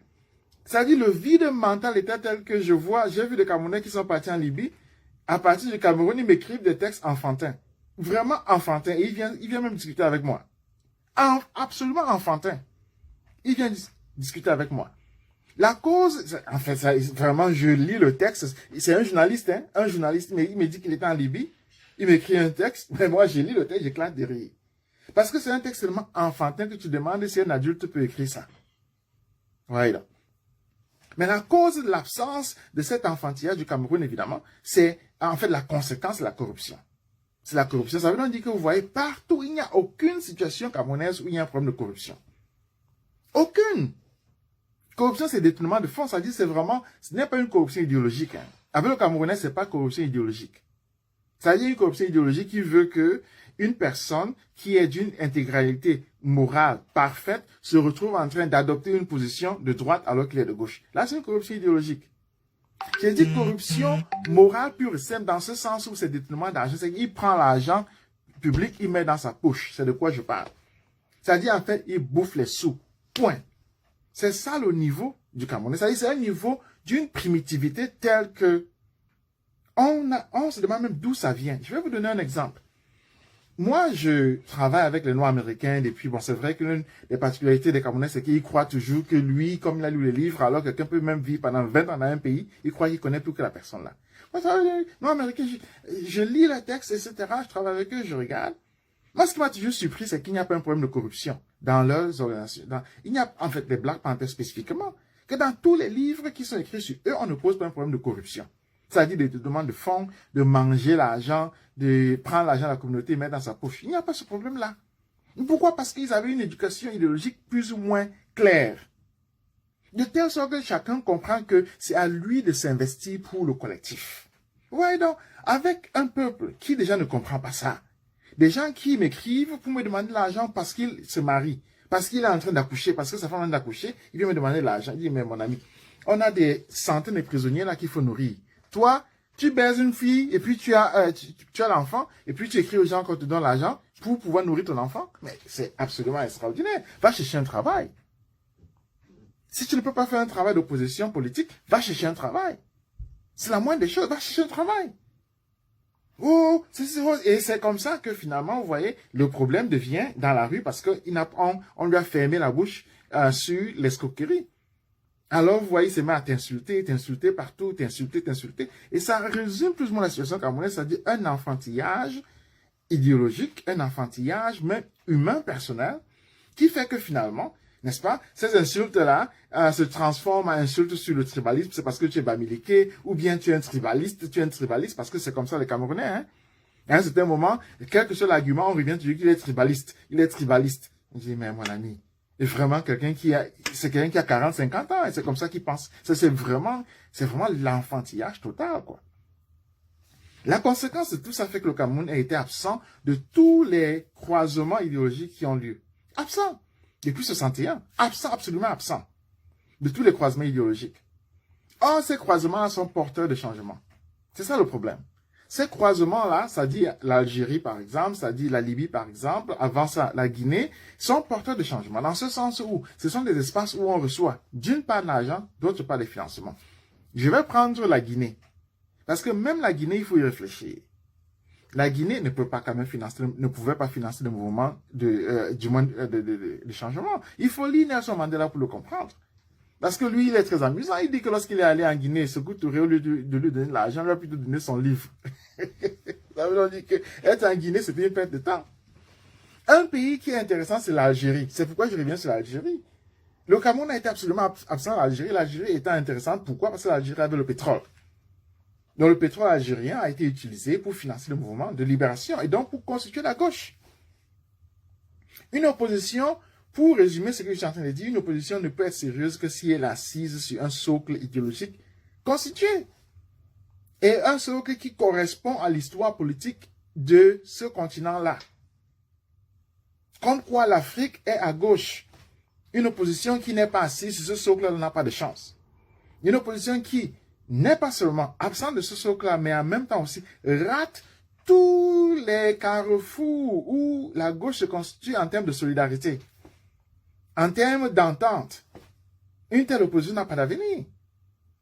C'est-à-dire, le vide mental était tel que j'ai vu des Camerounais qui sont partis en Libye. À partir du Cameroun, ils m'écrivent des textes enfantins. Vraiment enfantins. Et ils viennent même discuter avec moi. Absolument enfantins. Ils viennent discuter avec moi. La cause, en fait, vraiment, je lis le texte. C'est un journaliste, hein, un journaliste, mais il me dit qu'il était en Libye. Il m'écrit un texte, mais moi, je lis le texte, j'éclate de rire. Parce que c'est un texte tellement enfantin que tu demandes si un adulte peut écrire ça. Voilà. Mais la cause de l'absence de cet enfantillage du Cameroun, évidemment, c'est en fait la conséquence de la corruption. C'est la corruption. Ça veut donc dire que vous voyez partout, il n'y a aucune situation camerounaise où il y a un problème de corruption. Aucune. Corruption, c'est détournement de fonds. Ça dit, c'est vraiment, ce n'est pas une corruption idéologique. Hein. Avec le Camerounais, c'est pas corruption idéologique. Ça dit une corruption idéologique qui veut que une personne qui est d'une intégralité morale parfaite se retrouve en train d'adopter une position de droite alors qu'il est de gauche. Là, c'est une corruption idéologique. J'ai dit corruption morale pure et simple dans ce sens où c'est détournement d'argent. C'est qu'il prend l'argent public, il met dans sa poche. C'est de quoi je parle. C'est-à-dire, en fait, il bouffe les sous. Point. C'est ça le niveau du Camerounais. C'est-à-dire, c'est un niveau d'une primitivité telle que on se demande même d'où ça vient. Je vais vous donner un exemple. Moi, je travaille avec les Noirs américains depuis, bon, c'est vrai que l'une des particularités des Camerounais, c'est qu'ils croient toujours que lui, comme il a lu les livres, alors que quelqu'un peut même vivre pendant 20 ans dans un pays, il croit qu'il connaît plus que la personne là. Moi, les Noirs américains, je lis les textes, etc., je travaille avec eux, je regarde. Moi, ce qui m'a toujours surpris, c'est qu'il n'y a pas un problème de corruption dans leurs organisations. Il n'y a, en fait, les Black Panthers spécifiquement, que dans tous les livres qui sont écrits sur eux, on ne pose pas un problème de corruption. C'est-à-dire de demande de fonds, de manger l'argent, de prendre l'argent de la communauté et mettre dans sa poche. Il n'y a pas ce problème-là. Pourquoi? Parce qu'ils avaient une éducation idéologique plus ou moins claire. De telle sorte que chacun comprend que c'est à lui de s'investir pour le collectif. Ouais, donc, avec un peuple qui déjà ne comprend pas ça, des gens qui m'écrivent pour me demander de l'argent parce qu'ils se marient, parce qu'il est en train d'accoucher, parce que sa femme est en train d'accoucher, il vient me demander de l'argent. Il dit, mais mon ami, on a des centaines de prisonniers là qu'il faut nourrir. Toi, tu baises une fille, et puis tu as l'enfant, et puis tu écris aux gens qu'on te donne l'argent pour pouvoir nourrir ton enfant. Mais c'est absolument extraordinaire. Va chercher un travail. Si tu ne peux pas faire un travail d'opposition politique, va chercher un travail. C'est la moindre des choses, va chercher un travail. Oh, et c'est comme ça que finalement, vous voyez, le problème devient dans la rue parce qu'on lui a fermé la bouche sur l'escroquerie. Alors, vous voyez, il se met à t'insulter partout, t'insulter. Et ça résume plus ou moins la situation camerounaise, c'est-à-dire un enfantillage idéologique, un enfantillage même humain, personnel, qui fait que finalement, n'est-ce pas, ces insultes-là se transforment en insultes sur le tribalisme, c'est parce que tu es bamiliqué, ou bien tu es un tribaliste parce que c'est comme ça les Camerounais, hein. À un certain moment, quel que soit l'argument, on revient, tu dis qu'il est tribaliste. Je dis, mais mon ami, et vraiment c'est quelqu'un qui a 40, 50 ans, et c'est comme ça qu'il pense. C'est vraiment l'enfantillage total, quoi. La conséquence de tout ça fait que le Cameroun a été absent de tous les croisements idéologiques qui ont lieu. Absent. Depuis 61. Absent, absolument absent. De tous les croisements idéologiques. Or, ces croisements-là sont porteurs de changement. C'est ça le problème. Ces croisements-là, ça dit l'Algérie par exemple, ça dit la Libye par exemple, avant ça la Guinée, sont porteurs de changement. Dans ce sens où ce sont des espaces où on reçoit d'une part de l'argent, d'autre part des financements. Je vais prendre la Guinée. Parce que même la Guinée, il faut y réfléchir. La Guinée ne pouvait pas financer le mouvement de changement. Il faut lire Nelson Mandela pour le comprendre. Parce que lui, il est très amusant. Il dit que lorsqu'il est allé en Guinée, Sékou Touré, au lieu de lui donner de l'argent, il lui a plutôt donné son livre. Ça veut dire que être en Guinée, c'était une perte de temps. Un pays qui est intéressant, c'est l'Algérie. C'est pourquoi je reviens sur l'Algérie. Le Cameroun a été absolument absent de l'Algérie. L'Algérie étant intéressante, pourquoi? Parce que l'Algérie avait le pétrole. Donc le pétrole algérien a été utilisé pour financer le mouvement de libération et donc pour constituer la gauche. Une opposition, pour résumer ce que je suis en train de dire, une opposition ne peut être sérieuse que si elle est assise sur un socle idéologique constitué. Et un socle qui correspond à l'histoire politique de ce continent-là. Comme quoi l'Afrique est à gauche. Une opposition qui n'est pas assise sur ce socle-là n'a pas de chance. Une opposition qui n'est pas seulement absent de ce socle-là, mais en même temps aussi rate tous les carrefours où la gauche se constitue en termes de solidarité, en termes d'entente. Une telle opposition n'a pas d'avenir.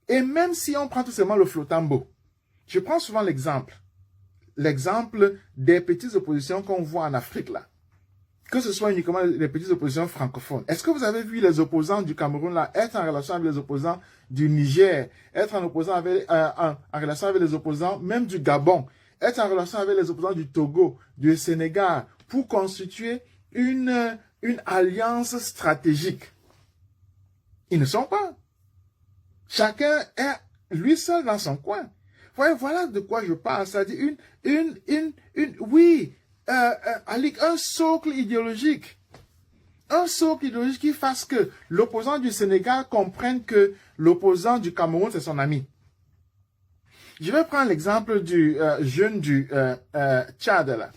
Et même si on prend tout simplement le flotambo, je prends souvent l'exemple des petites oppositions qu'on voit en Afrique là, que ce soit uniquement les petites oppositions francophones. Est-ce que vous avez vu les opposants du Cameroun là être en relation avec les opposants du Niger, être en relation avec les opposants même du Gabon, être en relation avec les opposants du Togo, du Sénégal, pour constituer une alliance stratégique? Ils ne sont pas. Chacun est lui seul dans son coin. Voilà de quoi je parle. C'est-à-dire un socle idéologique. Un socle idéologique qui fasse que l'opposant du Sénégal comprenne que l'opposant du Cameroun, c'est son ami. Je vais prendre l'exemple du jeune du Tchad. Là.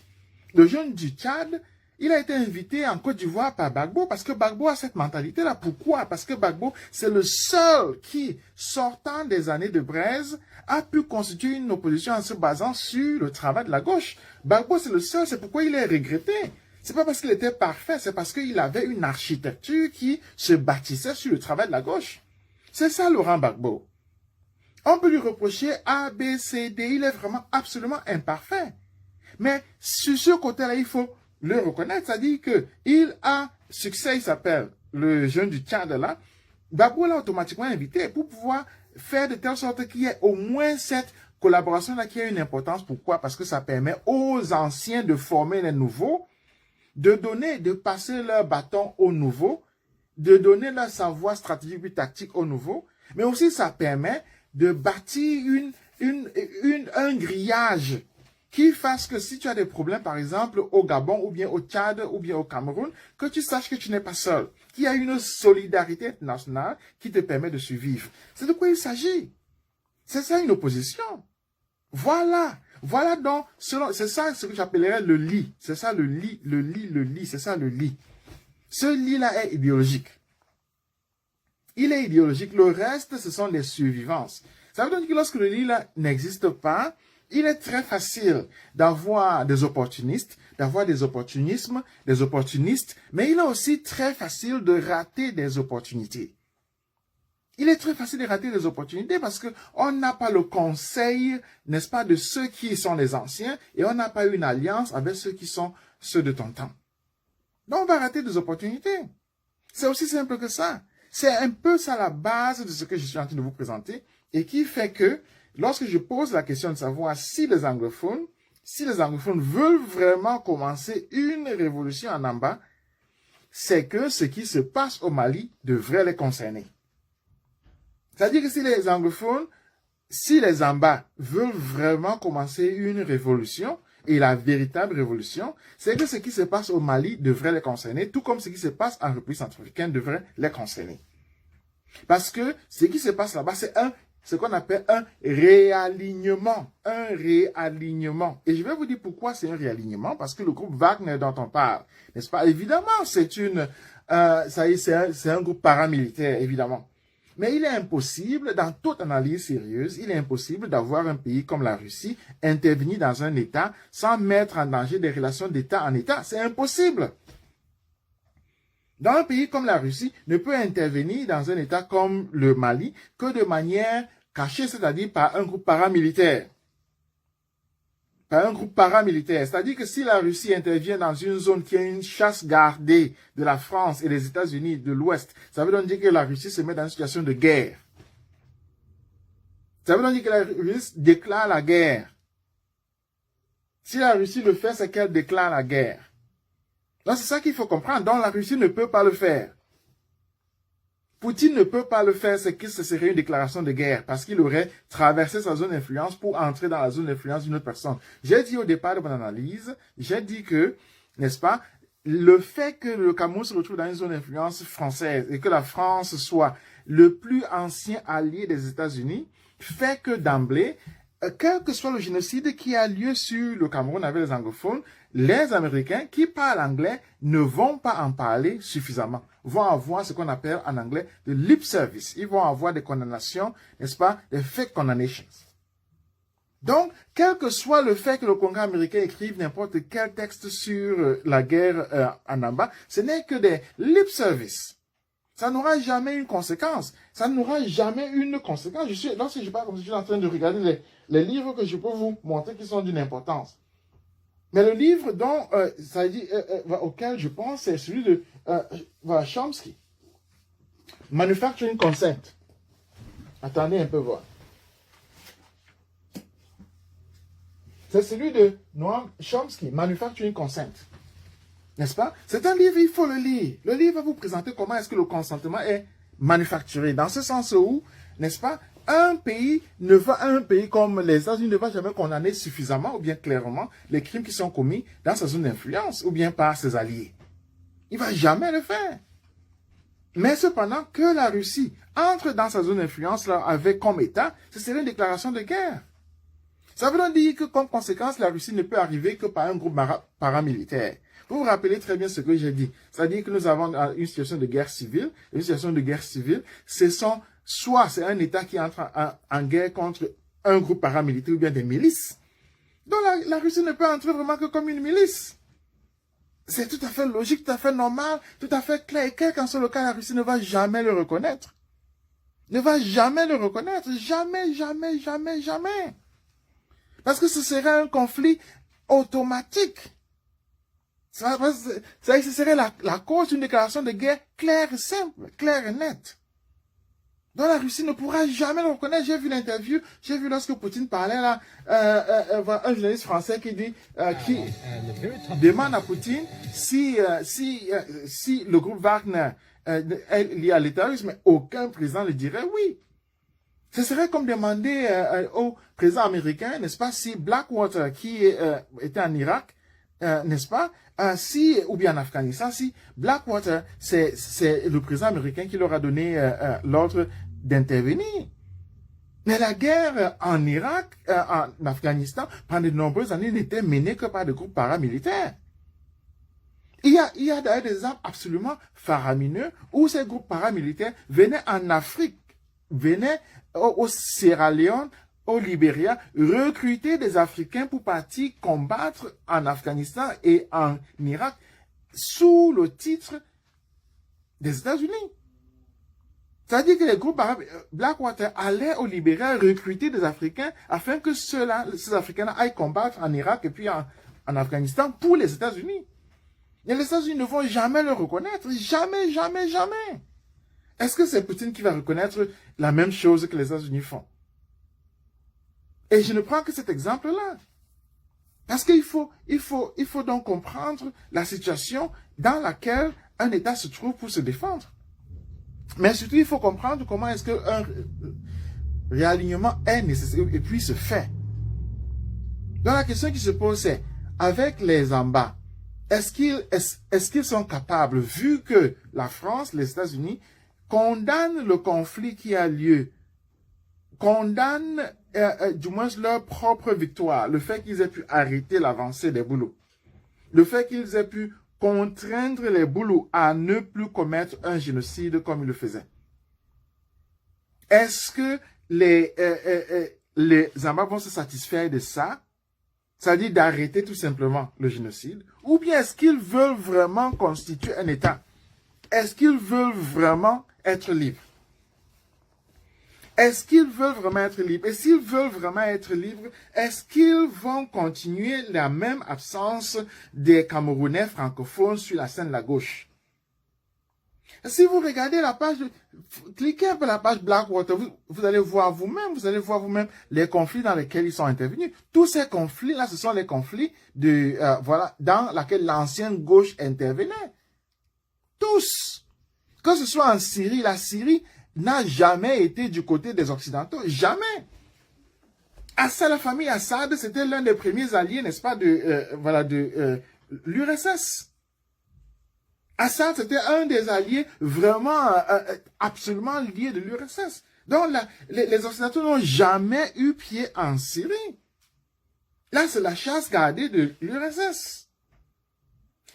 Le jeune du Tchad il a été invité en Côte d'Ivoire par Gbagbo parce que Gbagbo a cette mentalité-là. Pourquoi? Parce que Gbagbo, c'est le seul qui, sortant des années de braise, a pu constituer une opposition en se basant sur le travail de la gauche. Gbagbo, c'est le seul, c'est pourquoi il est regretté. C'est pas parce qu'il était parfait, c'est parce qu'il avait une architecture qui se bâtissait sur le travail de la gauche. C'est ça, Laurent Gbagbo. On peut lui reprocher A, B, C, D, il est vraiment absolument imparfait. Mais sur ce côté-là, il faut le reconnaître, c'est-à-dire qu'il a succès, il s'appelle le jeune du Tchad là. Gbagbo l'a automatiquement invité pour pouvoir faire de telle sorte qu'il y ait au moins cette collaboration-là qui a une importance. Pourquoi? Parce que ça permet aux anciens de former les nouveaux, de donner, de passer leur bâton aux nouveaux, de donner leur savoir stratégique et tactique aux nouveaux, mais aussi ça permet de bâtir un grillage qui fasse que si tu as des problèmes, par exemple, au Gabon, ou bien au Tchad, ou bien au Cameroun, que tu saches que tu n'es pas seul, qu'il y a une solidarité internationale qui te permet de survivre. C'est de quoi il s'agit. C'est ça une opposition. Voilà. Voilà donc, c'est ça ce que j'appellerais le lit. C'est ça le lit, c'est ça le lit. Ce lit-là est idéologique. Il est idéologique. Le reste, ce sont les survivances. Ça veut dire que lorsque le lit-là n'existe pas, il est très facile d'avoir des opportunistes, d'avoir des opportunismes, des opportunistes, mais il est aussi très facile de rater des opportunités. Il est très facile de rater des opportunités parce qu'on n'a pas le conseil, n'est-ce pas, de ceux qui sont les anciens et on n'a pas une alliance avec ceux qui sont ceux de ton temps. Donc on va rater des opportunités. C'est aussi simple que ça. C'est un peu ça la base de ce que je suis en train de vous présenter et qui fait que lorsque je pose la question de savoir si les anglophones veulent vraiment commencer une révolution en Amba, c'est que ce qui se passe au Mali devrait les concerner. C'est-à-dire que si les anglophones, si les Amba veulent vraiment commencer une révolution, et la véritable révolution, c'est que ce qui se passe au Mali devrait les concerner, tout comme ce qui se passe en République centrafricaine devrait les concerner. Parce que ce qui se passe là-bas, c'est ce qu'on appelle un réalignement. Un réalignement. Et je vais vous dire pourquoi c'est un réalignement, parce que le groupe Wagner dont on parle, n'est-ce pas? Évidemment, c'est un groupe paramilitaire, évidemment. Mais il est impossible, dans toute analyse sérieuse, il est impossible d'avoir un pays comme la Russie intervenir dans un État sans mettre en danger des relations d'État en État. C'est impossible. Dans un pays comme la Russie, ne peut intervenir dans un État comme le Mali que de manière cachée, c'est-à-dire par un groupe paramilitaire. Par un groupe paramilitaire. C'est-à-dire que si la Russie intervient dans une zone qui est une chasse gardée de la France et des États-Unis de l'Ouest, ça veut donc dire que la Russie se met dans une situation de guerre. Ça veut donc dire que la Russie déclare la guerre. Si la Russie le fait, c'est qu'elle déclare la guerre. Donc c'est ça qu'il faut comprendre. Donc la Russie ne peut pas le faire. Poutine ne peut pas le faire, c'est que ce serait une déclaration de guerre parce qu'il aurait traversé sa zone d'influence pour entrer dans la zone d'influence d'une autre personne. J'ai dit au départ de mon analyse, j'ai dit que, n'est-ce pas, le fait que le Cameroun se retrouve dans une zone d'influence française et que la France soit le plus ancien allié des États-Unis fait que d'emblée, quel que soit le génocide qui a lieu sur le Cameroun avec les anglophones, les Américains qui parlent anglais ne vont pas en parler suffisamment. Vont avoir ce qu'on appelle en anglais de lip service. Ils vont avoir des condamnations, n'est-ce pas, des fake condemnations. Donc, quel que soit le fait que le Congrès américain écrive n'importe quel texte sur la guerre en Amba, ce n'est que des lip service. Ça n'aura jamais une conséquence. Ça n'aura jamais une conséquence. Lorsque je parle comme ça, je suis en train de regarder les livres que je peux vous montrer qui sont d'une importance. Mais le livre dont auquel je pense, c'est celui de Chomsky. Manufacturing Consent. Attendez un peu voir. C'est celui de Noam Chomsky, Manufacturing Consent. N'est-ce pas? C'est un livre, il faut le lire. Le livre va vous présenter comment est-ce que le consentement est manufacturé. Dans ce sens où, n'est-ce pas, un pays comme les États-Unis ne va jamais condamner suffisamment ou bien clairement les crimes qui sont commis dans sa zone d'influence ou bien par ses alliés. Il ne va jamais le faire. Mais cependant, que la Russie entre dans sa zone d'influence là avec comme État, ce serait une déclaration de guerre. Ça veut donc dire que comme conséquence, la Russie ne peut arriver que par un groupe paramilitaire. Vous vous rappelez très bien ce que j'ai dit. C'est-à-dire que nous avons une situation de guerre civile. Une situation de guerre civile, soit c'est un État qui entre en guerre contre un groupe paramilitaire ou bien des milices. Donc la Russie ne peut entrer vraiment que comme une milice. C'est tout à fait logique, tout à fait normal, tout à fait clair. Et quel qu'en soit le cas, la Russie ne va jamais le reconnaître. Ne va jamais le reconnaître. Jamais, jamais, jamais, jamais. Parce que ce serait un conflit automatique. Ce serait la cause d'une déclaration de guerre claire et simple, claire et nette. Donc la Russie ne pourra jamais le reconnaître. J'ai vu l'interview, j'ai vu lorsque Poutine parlait là, un journaliste français qui dit, qui demande à Poutine si le groupe Wagner est lié à l'État-russe, aucun président ne dirait oui. Ce serait comme demander au président américain, n'est-ce pas, si Blackwater, qui était en Irak, n'est-ce pas, ou bien en Afghanistan, si Blackwater, c'est le président américain qui leur a donné l'ordre d'intervenir. Mais la guerre en Irak, en Afghanistan, pendant de nombreuses années, n'était menée que par des groupes paramilitaires. Il y a d'ailleurs des exemples absolument faramineux où ces groupes paramilitaires venaient en Afrique, venaient au Sierra Leone, au Libéria, recruter des Africains pour partir combattre en Afghanistan et en Irak sous le titre des États-Unis. C'est-à-dire que les groupes arabes, Blackwater allait au Libéria recruter des Africains afin que ces Africains-là aillent combattre en Irak et puis en Afghanistan pour les États-Unis. Et les États-Unis ne vont jamais le reconnaître. Jamais, jamais, jamais. Est-ce que c'est Poutine qui va reconnaître la même chose que les États-Unis font? Et je ne prends que cet exemple-là. Parce qu'il faut donc comprendre la situation dans laquelle un État se trouve pour se défendre. Mais surtout, il faut comprendre comment est-ce qu'un réalignement est nécessaire et puis se fait. Donc la question qui se pose, c'est, avec les Amba, est-ce qu'ils sont capables, vu que la France, les États-Unis, condamnent le conflit qui a lieu, condamnent du moins leur propre victoire, le fait qu'ils aient pu arrêter l'avancée des Boulous, le fait qu'ils aient pu contraindre les Boulous à ne plus commettre un génocide comme ils le faisaient. Est-ce que les Amba vont se satisfaire de ça? C'est-à-dire d'arrêter tout simplement le génocide? Ou bien est-ce qu'ils veulent vraiment constituer un État? Est-ce qu'ils veulent vraiment être libres? Est-ce qu'ils veulent vraiment être libres? Et s'ils veulent vraiment être libres, est-ce qu'ils vont continuer la même absence des Camerounais francophones sur la scène de la gauche? Si vous regardez la page, cliquez un peu la page Blackwater, vous allez voir vous-même les conflits dans lesquels ils sont intervenus. Tous ces conflits-là, ce sont les conflits dans lesquels l'ancienne gauche intervenait. Tous. Que ce soit en Syrie, la Syrie n'a jamais été du côté des Occidentaux. Jamais. Assad, la famille Assad, c'était l'un des premiers alliés, n'est-ce pas, de l'URSS. Assad, c'était un des alliés vraiment absolument liés de l'URSS. Donc, les Occidentaux n'ont jamais eu pied en Syrie. Là, c'est la chasse gardée de l'URSS.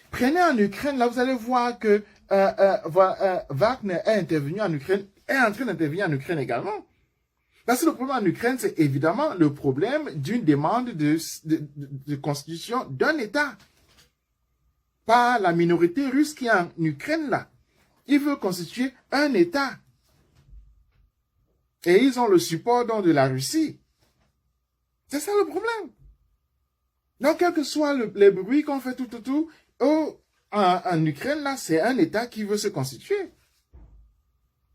Prenez en Ukraine, là, vous allez voir que Wagner est intervenu en Ukraine, est en train d'intervenir en Ukraine également. Parce que le problème en Ukraine, c'est évidemment le problème d'une demande de constitution d'un État. Par la minorité russe qui est en Ukraine là. Ils veulent constituer un État. Et ils ont le support donc de la Russie. C'est ça le problème. Donc, quel que soit les bruits qu'on fait en Ukraine là, c'est un État qui veut se constituer.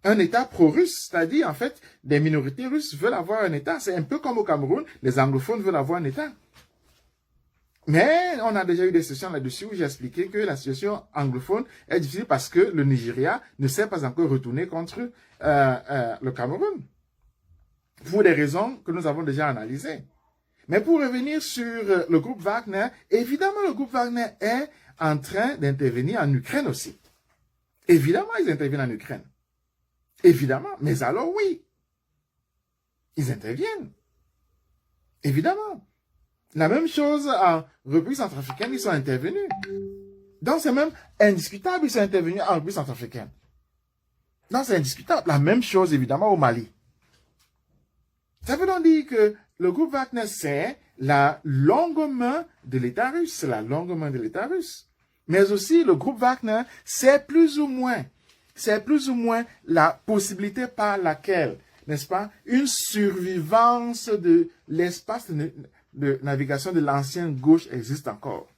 Un État pro-russe, c'est-à-dire en fait, des minorités russes veulent avoir un État. C'est un peu comme au Cameroun, les anglophones veulent avoir un État. Mais on a déjà eu des sessions là-dessus où j'ai expliqué que la situation anglophone est difficile parce que le Nigeria ne s'est pas encore retourné contre le Cameroun. Pour des raisons que nous avons déjà analysées. Mais pour revenir sur le groupe Wagner, évidemment le groupe Wagner est en train d'intervenir en Ukraine aussi. Évidemment, ils interviennent en Ukraine. Évidemment. Mais alors oui, ils interviennent. Évidemment. La même chose en République centrafricaine, ils sont intervenus. Donc, c'est même indiscutable, ils sont intervenus en République centrafricaine. Donc, c'est indiscutable. La même chose, évidemment, au Mali. Ça veut donc dire que le groupe Wagner, c'est la longue main de l'État russe. C'est la longue main de l'État russe. Mais aussi, le groupe Wagner, c'est plus ou moins la possibilité par laquelle, n'est-ce pas, une survivance de l'espace de navigation de l'ancienne gauche existe encore.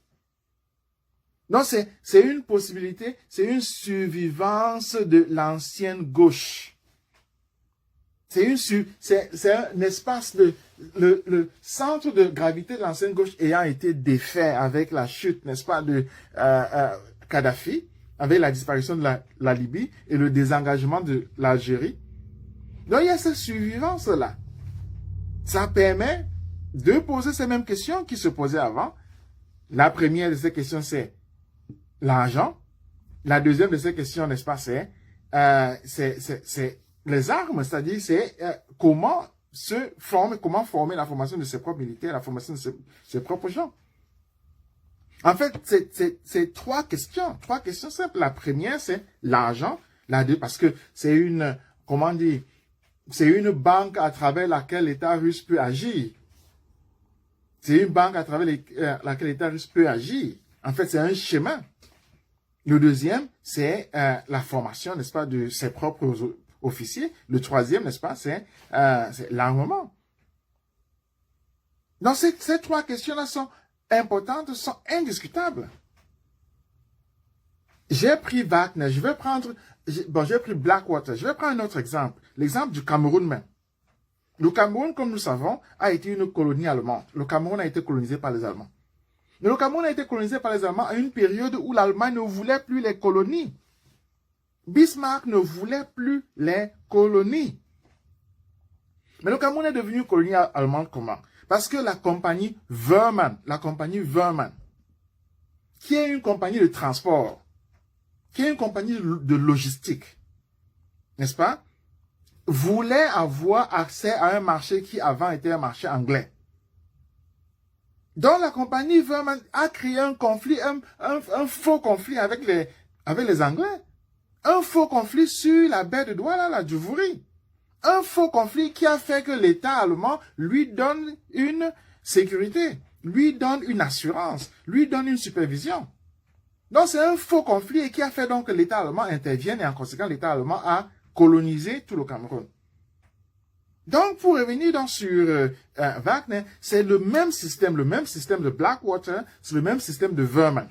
Donc, c'est une possibilité, c'est une survivance de l'ancienne gauche. C'est un espace le centre de gravité de l'ancienne gauche ayant été défait avec la chute, n'est-ce pas, de Kadhafi, avec la disparition de la Libye et le désengagement de l'Algérie. Donc, il y a cette survivance-là. Ça permet de poser ces mêmes questions qui se posaient avant. La première de ces questions, c'est l'argent. La deuxième de ces questions, n'est-ce pas, c'est les armes, c'est-à-dire c'est comment former la formation de ses propres militaires, la formation de ses propres gens. En fait, c'est trois questions simples. La première, c'est l'argent. La deux, parce que c'est une banque à travers laquelle l'État russe peut agir. C'est une banque à travers laquelle l'État russe peut agir. En fait, c'est un chemin. Le deuxième, c'est la formation, n'est-ce pas, de ses propres officiers. Le troisième, n'est-ce pas, c'est l'armement. Donc, ces trois questions-là sont importantes, sont indiscutables. J'ai pris Wagner, j'ai pris Blackwater, je vais prendre un autre exemple, l'exemple du Cameroun même. Le Cameroun, comme nous savons, a été une colonie allemande. Le Cameroun a été colonisé par les Allemands. Mais le Cameroun a été colonisé par les Allemands à une période où l'Allemagne ne voulait plus les colonies. Bismarck ne voulait plus les colonies. Mais le Cameroun est devenu une colonie allemande comment? Parce que la compagnie Wörmann, qui est une compagnie de transport, qui est une compagnie de logistique, n'est-ce pas, voulait avoir accès à un marché qui avant était un marché anglais. Donc la compagnie Wörmann a créé un conflit, un faux conflit avec les Anglais. Un faux conflit sur la baie de Douala, la Djouvouri. Un faux conflit qui a fait que l'État allemand lui donne une sécurité, lui donne une assurance, lui donne une supervision. Donc c'est un faux conflit et qui a fait donc que l'État allemand intervienne et en conséquence l'État allemand a colonisé tout le Cameroun. Donc pour revenir donc sur Wagner, c'est le même système de Blackwater, c'est le même système de Wörmann.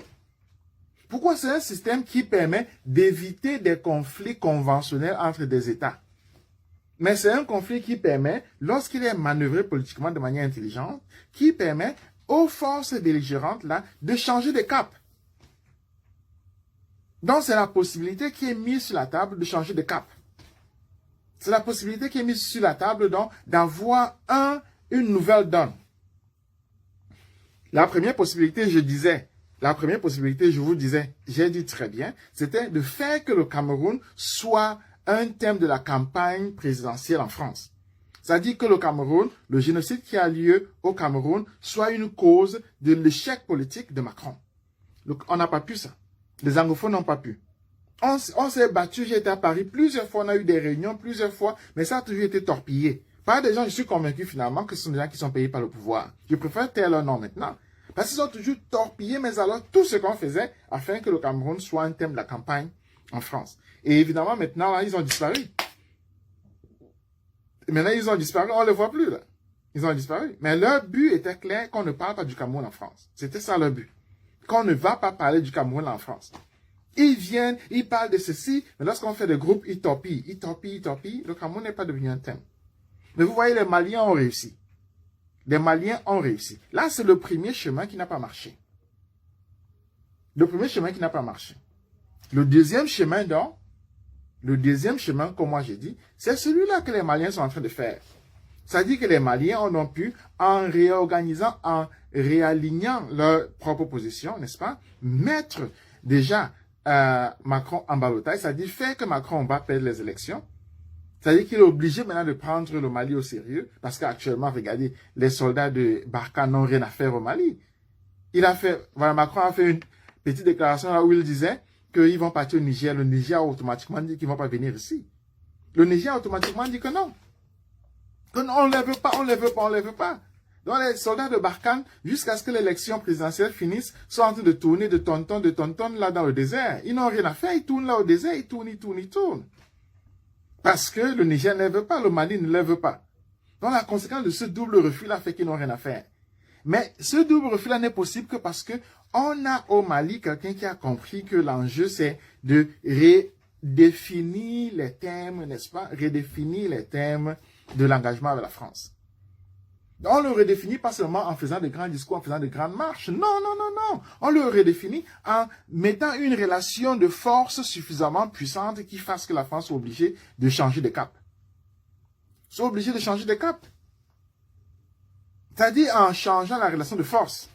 Pourquoi? C'est un système qui permet d'éviter des conflits conventionnels entre des États. Mais c'est un conflit qui permet, lorsqu'il est manœuvré politiquement de manière intelligente, qui permet aux forces belligérantes là de changer de cap. Donc c'est la possibilité qui est mise sur la table de changer de cap. C'est la possibilité qui est mise sur la table donc d'avoir une nouvelle donne. La première possibilité, je vous disais, j'ai dit très bien, c'était de faire que le Cameroun soit un thème de la campagne présidentielle en France. C'est-à-dire que le Cameroun, le génocide qui a lieu au Cameroun, soit une cause de l'échec politique de Macron. Donc, on n'a pas pu ça. Les anglophones n'ont pas pu. On s'est battu, j'ai été à Paris plusieurs fois, on a eu des réunions plusieurs fois, mais ça a toujours été torpillé. Par des gens, je suis convaincu finalement que ce sont des gens qui sont payés par le pouvoir. Je préfère taire leur nom maintenant. Parce qu'ils ont toujours torpillé, mais alors tout ce qu'on faisait afin que le Cameroun soit un thème de la campagne en France. Et évidemment, maintenant, là, ils ont disparu. Maintenant, ils ont disparu, on ne les voit plus, là. Ils ont disparu. Mais leur but était clair qu'on ne parle pas du Cameroun en France. C'était ça leur but. Qu'on ne va pas parler du Cameroun en France. Ils viennent, ils parlent de ceci, mais lorsqu'on fait des groupes, ils torpillent. Le Cameroun n'est pas devenu un thème. Mais vous voyez, les Maliens ont réussi. Les Maliens ont réussi. Là, c'est le premier chemin qui n'a pas marché. Le deuxième chemin, donc, comme moi j'ai dit, c'est celui-là que les Maliens sont en train de faire. C'est-à-dire que les Maliens ont pu, en réorganisant, en réalignant leur propre position, n'est-ce pas, mettre déjà Macron en ballottage, c'est-à-dire faire que Macron va perdre les élections. C'est-à-dire qu'il est obligé maintenant de prendre le Mali au sérieux, parce qu'actuellement, regardez, les soldats de Barkhane n'ont rien à faire au Mali. Macron a fait petite déclaration là où il disait qu'ils vont partir au Niger. Le Niger a automatiquement dit qu'ils ne vont pas venir ici. Le Niger a automatiquement dit que non. Que non, on ne les veut pas, on ne les veut pas, on ne les veut pas. Donc les soldats de Barkhane, jusqu'à ce que l'élection présidentielle finisse, sont en train de tourner de tonton là dans le désert. Ils n'ont rien à faire, ils tournent là au désert, ils tournent. Parce que le Niger ne les veut pas, le Mali ne les veut pas. Donc la conséquence de ce double refus-là fait qu'ils n'ont rien à faire. Mais ce double refus-là n'est possible que parce que on a au Mali quelqu'un qui a compris que l'enjeu c'est de redéfinir les thèmes, n'est-ce pas? Redéfinir les thèmes de l'engagement avec la France. On le redéfinit pas seulement en faisant de grands discours, en faisant de grandes marches. Non. On le redéfinit en mettant une relation de force suffisamment puissante qui fasse que la France soit obligée de changer de cap. Soit obligée de changer de cap. C'est-à-dire en changeant la relation de force.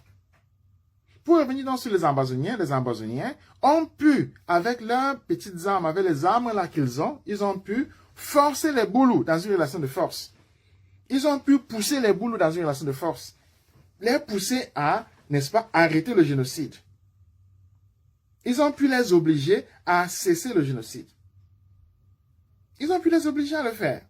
Pour revenir donc sur les Ambazoniens ont pu, avec leurs petites armes, avec les armes là qu'ils ont, ils ont pu forcer les Boulous dans une relation de force. Ils ont pu pousser les Boulous dans une relation de force. Les pousser à, n'est-ce pas, arrêter le génocide. Ils ont pu les obliger à cesser le génocide. Ils ont pu les obliger à le faire.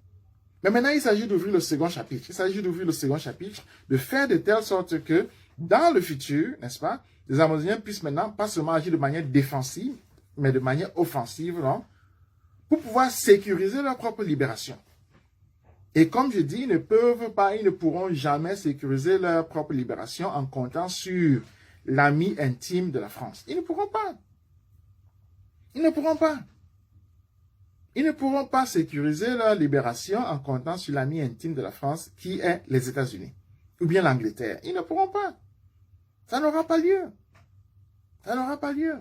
Mais maintenant, il s'agit d'ouvrir le second chapitre. Il s'agit d'ouvrir le second chapitre, de faire de telle sorte que, dans le futur, n'est-ce pas, les Amazoniens puissent maintenant pas seulement agir de manière défensive, mais de manière offensive, non, pour pouvoir sécuriser leur propre libération. Et comme je dis, ils ne peuvent pas, ils ne pourront jamais sécuriser leur propre libération en comptant sur l'ami intime de la France. Ils ne pourront pas. Ils ne pourront pas. Ils ne pourront pas sécuriser leur libération en comptant sur l'ami intime de la France, qui est les États-Unis, ou bien l'Angleterre. Ils ne pourront pas. Ça n'aura pas lieu. Ça n'aura pas lieu.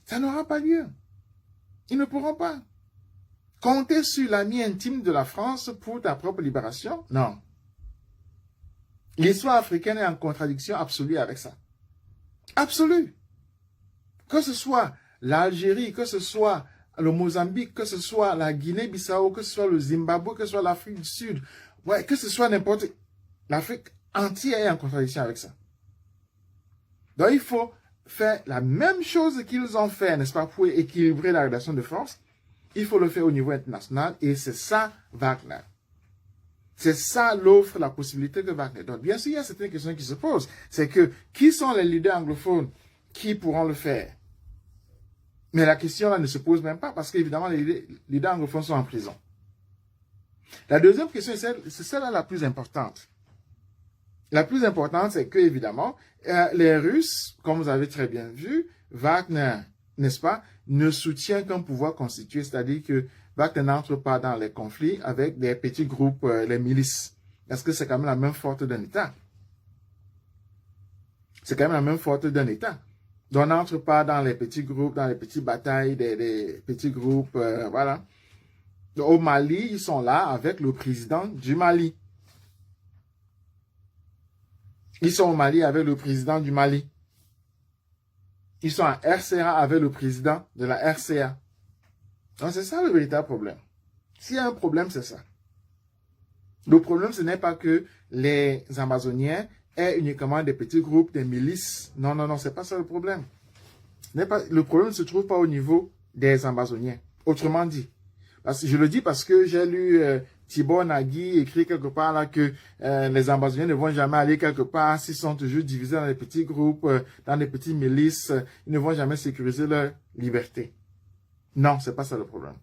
Ça n'aura pas lieu. Ils ne pourront pas. Compter sur l'ami intime de la France pour ta propre libération? Non. L'histoire africaine est en contradiction absolue avec ça. Absolue. Que ce soit l'Algérie, que ce soit le Mozambique, que ce soit la Guinée-Bissau, que ce soit le Zimbabwe, que ce soit l'Afrique du Sud, ouais, que ce soit n'importe... L'Afrique entière est en contradiction avec ça. Donc il faut faire la même chose qu'ils ont fait, n'est-ce pas, pour équilibrer la relation de force. Il faut le faire au niveau international et c'est ça Wagner. C'est ça l'offre, la possibilité que Wagner donne. Bien sûr, il y a certaines questions qui se posent. C'est que, qui sont les leaders anglophones qui pourront le faire? Mais la question là ne se pose même pas parce qu'évidemment, les leaders anglophones sont en prison. La deuxième question, c'est celle-là la plus importante. La plus importante, c'est que, évidemment, les Russes, comme vous avez très bien vu, Wagner, n'est-ce pas, ne soutient qu'un pouvoir constitué, c'est-à-dire que Wagner n'entre pas dans les conflits avec des petits groupes, les milices. Parce que c'est quand même la main forte d'un État. C'est quand même la main forte d'un État. Donc, on n'entre pas dans les petits groupes, dans les petites batailles, des petits groupes, voilà. Donc, au Mali, ils sont là avec le président du Mali. Ils sont au Mali avec le président du Mali. Ils sont en RCA avec le président de la RCA. Donc, c'est ça le véritable problème. S'il y a un problème, c'est ça. Le problème, ce n'est pas que les Amazoniens aient uniquement des petits groupes, des milices. Non, c'est pas ça le problème. Le problème ne se trouve pas au niveau des Amazoniens. Autrement dit. Je le dis parce que j'ai lu Tibor Nagui écrit quelque part là que les Amazoniens ne vont jamais aller quelque part s'ils sont toujours divisés dans des petits groupes, dans des petites milices. Ils ne vont jamais sécuriser leur liberté. Non, c'est pas ça le problème.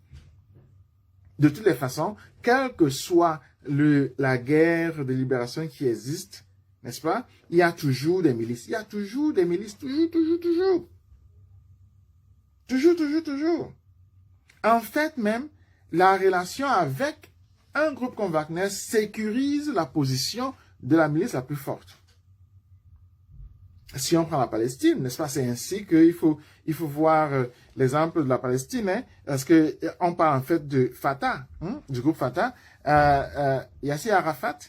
De toutes les façons, quelle que soit la guerre de libération qui existe, n'est-ce pas, il y a toujours des milices. Il y a toujours des milices. Toujours. En fait, même, la relation avec un groupe comme Wagner sécurise la position de la milice la plus forte. Si on prend la Palestine, n'est-ce pas, c'est ainsi qu'il faut voir l'exemple de la Palestine, hein, parce que on parle en fait de Fatah, du groupe Fatah. Yasser Arafat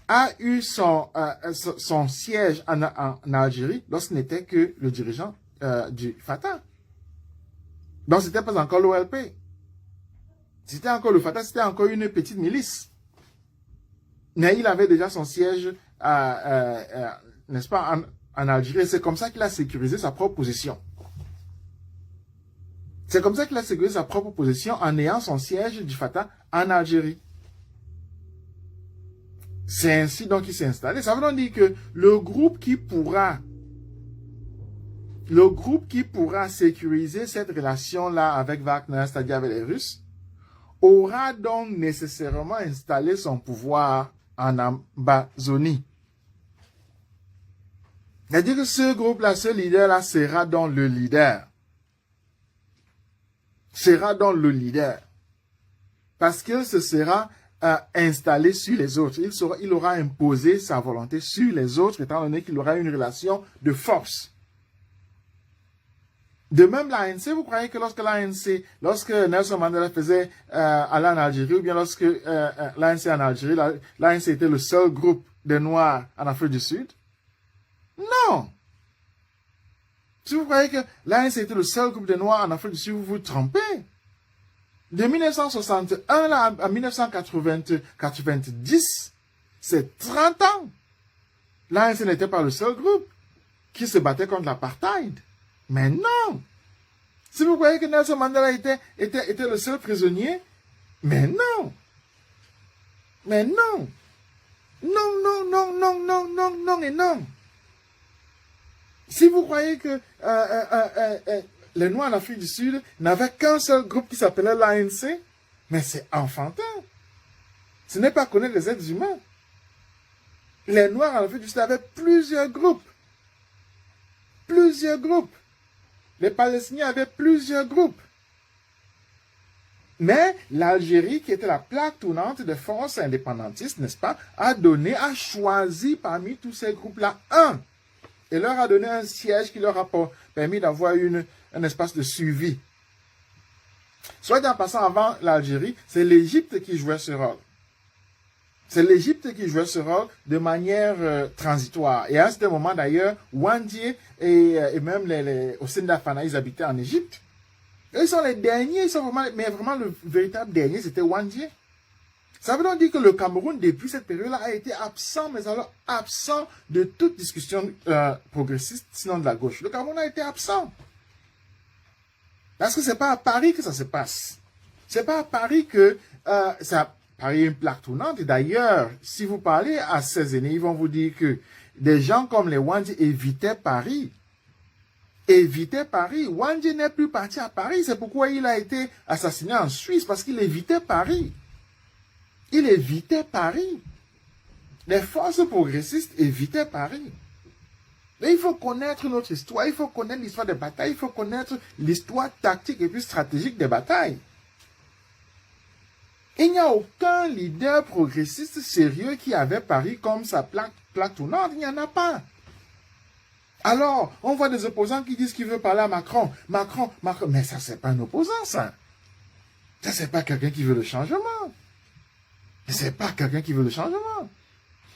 a eu son siège en Algérie lorsqu'il n'était que le dirigeant du Fatah. Donc, c'était pas encore l'OLP. C'était encore le Fatah, c'était encore une petite milice. Mais il avait déjà son siège, n'est-ce pas, en Algérie. Et c'est comme ça qu'il a sécurisé sa propre position. C'est comme ça qu'il a sécurisé sa propre position en ayant son siège du Fatah en Algérie. C'est ainsi donc qu'il s'est installé. Ça veut donc dire que le groupe qui pourra sécuriser cette relation-là avec Wagner, c'est-à-dire avec les Russes, aura donc nécessairement installé son pouvoir en Amazonie. C'est-à-dire que ce groupe-là, ce leader-là sera donc le leader. Sera donc le leader. Parce qu'il se sera installé sur les autres. Il aura imposé sa volonté sur les autres, étant donné qu'il aura une relation de force. De même, l'ANC, vous croyez que lorsque Nelson Mandela faisait aller en Algérie, ou bien lorsque l'ANC en Algérie, l'ANC était le seul groupe de Noirs en Afrique du Sud? Non! Si vous croyez que l'ANC était le seul groupe de Noirs en Afrique du Sud, vous vous trompez. De 1961 à 1990, c'est 30 ans. L'ANC n'était pas le seul groupe qui se battait contre l'apartheid. Mais non! Si vous croyez que Nelson Mandela était le seul prisonnier, mais non! Mais non! Non, non, non, non, non, non, non et non! Si vous croyez que les Noirs en Afrique du Sud n'avaient qu'un seul groupe qui s'appelait l'ANC, mais c'est enfantin. Ce n'est pas connaître les êtres humains. Les Noirs en Afrique du Sud avaient plusieurs groupes. Plusieurs groupes. Les Palestiniens avaient plusieurs groupes. Mais l'Algérie, qui était la plaque tournante des forces indépendantistes, n'est-ce pas, a choisi parmi tous ces groupes-là un. Et leur a donné un siège qui leur a permis d'avoir un espace de suivi. Soit en passant, avant l'Algérie, c'est l'Égypte qui jouait ce rôle. C'est l'Égypte qui jouait ce rôle de manière transitoire. Et à ce moment d'ailleurs, Wandje et même les Osinda Fana, ils habitaient en Égypte. Et ils sont les derniers, mais vraiment le véritable dernier, c'était Wandje. Ça veut donc dire que le Cameroun, depuis cette période-là, a été absent, mais alors absent de toute discussion progressiste, sinon de la gauche. Le Cameroun a été absent. Parce que c'est pas à Paris que ça se passe. C'est pas à Paris que Paris est une plaque tournante. Et d'ailleurs, si vous parlez à ces aînés, ils vont vous dire que des gens comme les Wandje évitaient Paris. Wandje n'est plus parti à Paris. C'est pourquoi il a été assassiné en Suisse, parce qu'il évitait Paris. Les forces progressistes évitaient Paris. Mais il faut connaître notre histoire, il faut connaître l'histoire des batailles, il faut connaître l'histoire tactique et puis stratégique des batailles. Il n'y a aucun leader progressiste sérieux qui avait Paris comme sa plaque tournante, il n'y en a pas. Alors, on voit des opposants qui disent qu'ils veulent parler à Macron. Macron, mais ça c'est pas un opposant ça. Ça c'est pas quelqu'un qui veut le changement. C'est pas quelqu'un qui veut le changement.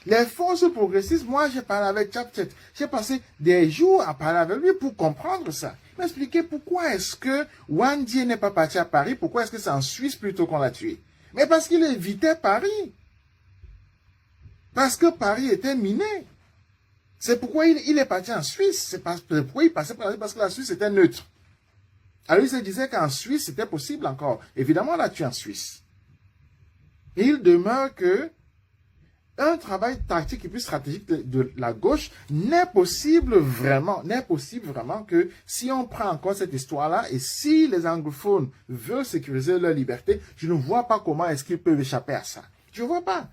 Les forces progressistes, moi j'ai parlé avec Chapchet. J'ai passé des jours à parler avec lui pour comprendre ça. M'expliquer pourquoi est-ce que Wandje n'est pas parti à Paris, pourquoi est-ce que c'est en Suisse plutôt qu'on l'a tué. Mais parce qu'il évitait Paris. Parce que Paris était miné. C'est pourquoi il est parti en Suisse. C'est pourquoi il passait par là, parce que la Suisse était neutre. Alors il se disait qu'en Suisse c'était possible encore. Évidemment on l'a tué en Suisse. Et il demeure que un travail tactique et plus stratégique de la gauche n'est possible vraiment que si on prend en compte cette histoire-là et si les anglophones veulent sécuriser leur liberté, je ne vois pas comment est-ce qu'ils peuvent échapper à ça. Je ne vois pas.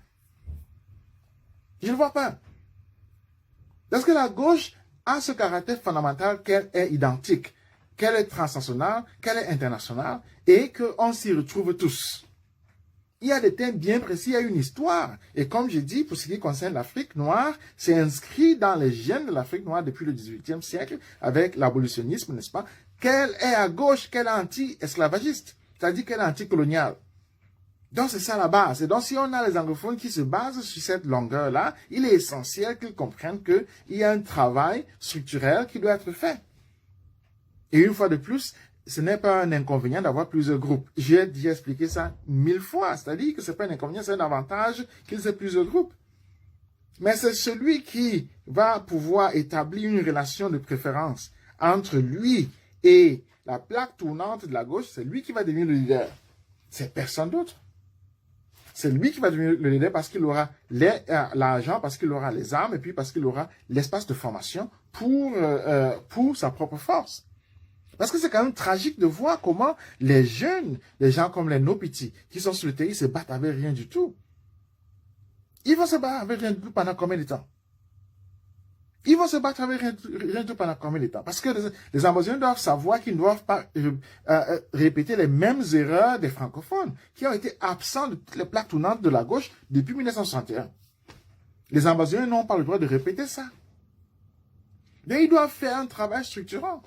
Parce que la gauche a ce caractère fondamental qu'elle est identique, qu'elle est transnationale, qu'elle est internationale et qu'on s'y retrouve tous. Il y a des thèmes bien précis, il y a une histoire. Et comme je dis, pour ce qui concerne l'Afrique noire, c'est inscrit dans les gènes de l'Afrique noire depuis le XVIIIe siècle, avec l'abolitionnisme, n'est-ce pas? Qu'elle est à gauche, qu'elle est anti-esclavagiste, c'est-à-dire qu'elle est anti-coloniale. Donc c'est ça la base. Et donc si on a les anglophones qui se basent sur cette longueur-là, il est essentiel qu'ils comprennent qu'il y a un travail structurel qui doit être fait. Et une fois de plus, ce n'est pas un inconvénient d'avoir plusieurs groupes. J'ai déjà expliqué ça 1000 fois. C'est-à-dire que ce n'est pas un inconvénient, c'est un avantage qu'ils aient plusieurs groupes. Mais c'est celui qui va pouvoir établir une relation de préférence entre lui et la plaque tournante de la gauche, c'est lui qui va devenir le leader. C'est personne d'autre. C'est lui qui va devenir le leader parce qu'il aura l'argent, parce qu'il aura les armes et puis parce qu'il aura l'espace de formation pour sa propre force. Parce que c'est quand même tragique de voir comment les jeunes, les gens comme les no-piti, qui sont sur le terrain, se battent avec rien du tout. Ils vont se battre avec rien du tout pendant combien de temps? Ils vont se battre avec rien du tout pendant combien de temps? Parce que les Ambazoniens doivent savoir qu'ils ne doivent pas répéter les mêmes erreurs des francophones qui ont été absents de toutes les plaques tournantes de la gauche depuis 1961. Les Ambazoniens n'ont pas le droit de répéter ça. Donc, ils doivent faire un travail structurant.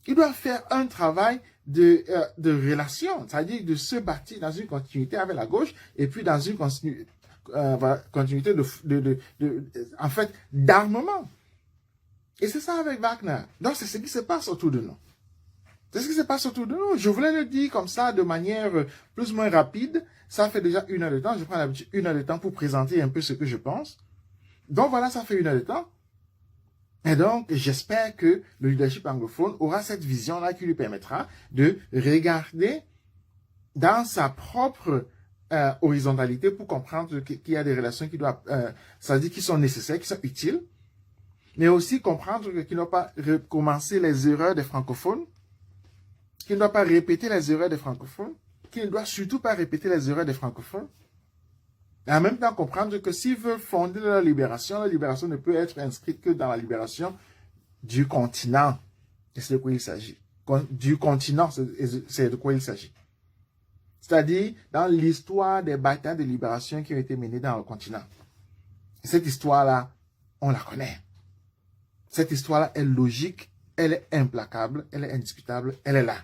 Ils doivent faire un travail de relation, c'est-à-dire de se bâtir dans une continuité avec la gauche et puis dans une continuité en fait, d'armement. Et c'est ça avec Wagner. Donc, c'est ce qui se passe autour de nous. C'est ce qui se passe autour de nous. Je voulais le dire comme ça, de manière plus ou moins rapide. Ça fait déjà 1 heure de temps. Je prends d'habitude 1 heure de temps pour présenter un peu ce que je pense. Donc, voilà, ça fait 1 heure de temps. Et donc, j'espère que le leadership anglophone aura cette vision-là qui lui permettra de regarder dans sa propre horizontalité pour comprendre qu'il y a des relations qui doivent, c'est-à-dire qui sont nécessaires, qui sont utiles, mais aussi comprendre qu'il ne doit pas recommencer les erreurs des francophones, qu'il ne doit pas répéter les erreurs des francophones, qu'il ne doit surtout pas répéter les erreurs des francophones, et en même temps comprendre que s'ils veulent fonder la libération ne peut être inscrite que dans la libération du continent. Et c'est de quoi il s'agit. Du continent, c'est de quoi il s'agit. C'est-à-dire dans l'histoire des batailles de libération qui ont été menées dans le continent. Cette histoire-là, on la connaît. Cette histoire-là est logique, elle est implacable, elle est indiscutable, elle est là.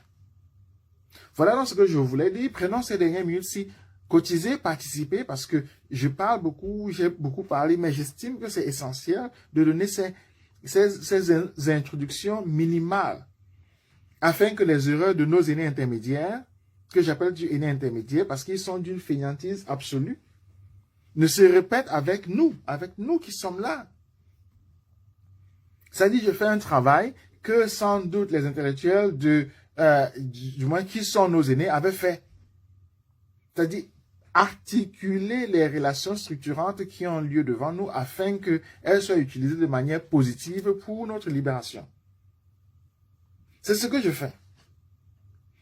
Voilà donc ce que je voulais dire. Prenons ces dernières minutes-ci, cotiser, participer, parce que je parle beaucoup, j'ai beaucoup parlé, mais j'estime que c'est essentiel de donner ces introductions minimales afin que les erreurs de nos aînés intermédiaires, que j'appelle du aîné intermédiaire parce qu'ils sont d'une fainéantise absolue, ne se répètent avec nous qui sommes là. Ça dit, je fais un travail que sans doute les intellectuels du moins qui sont nos aînés avaient fait. C'est-à-dire articuler les relations structurantes qui ont lieu devant nous afin qu'elles soient utilisées de manière positive pour notre libération. C'est ce que je fais.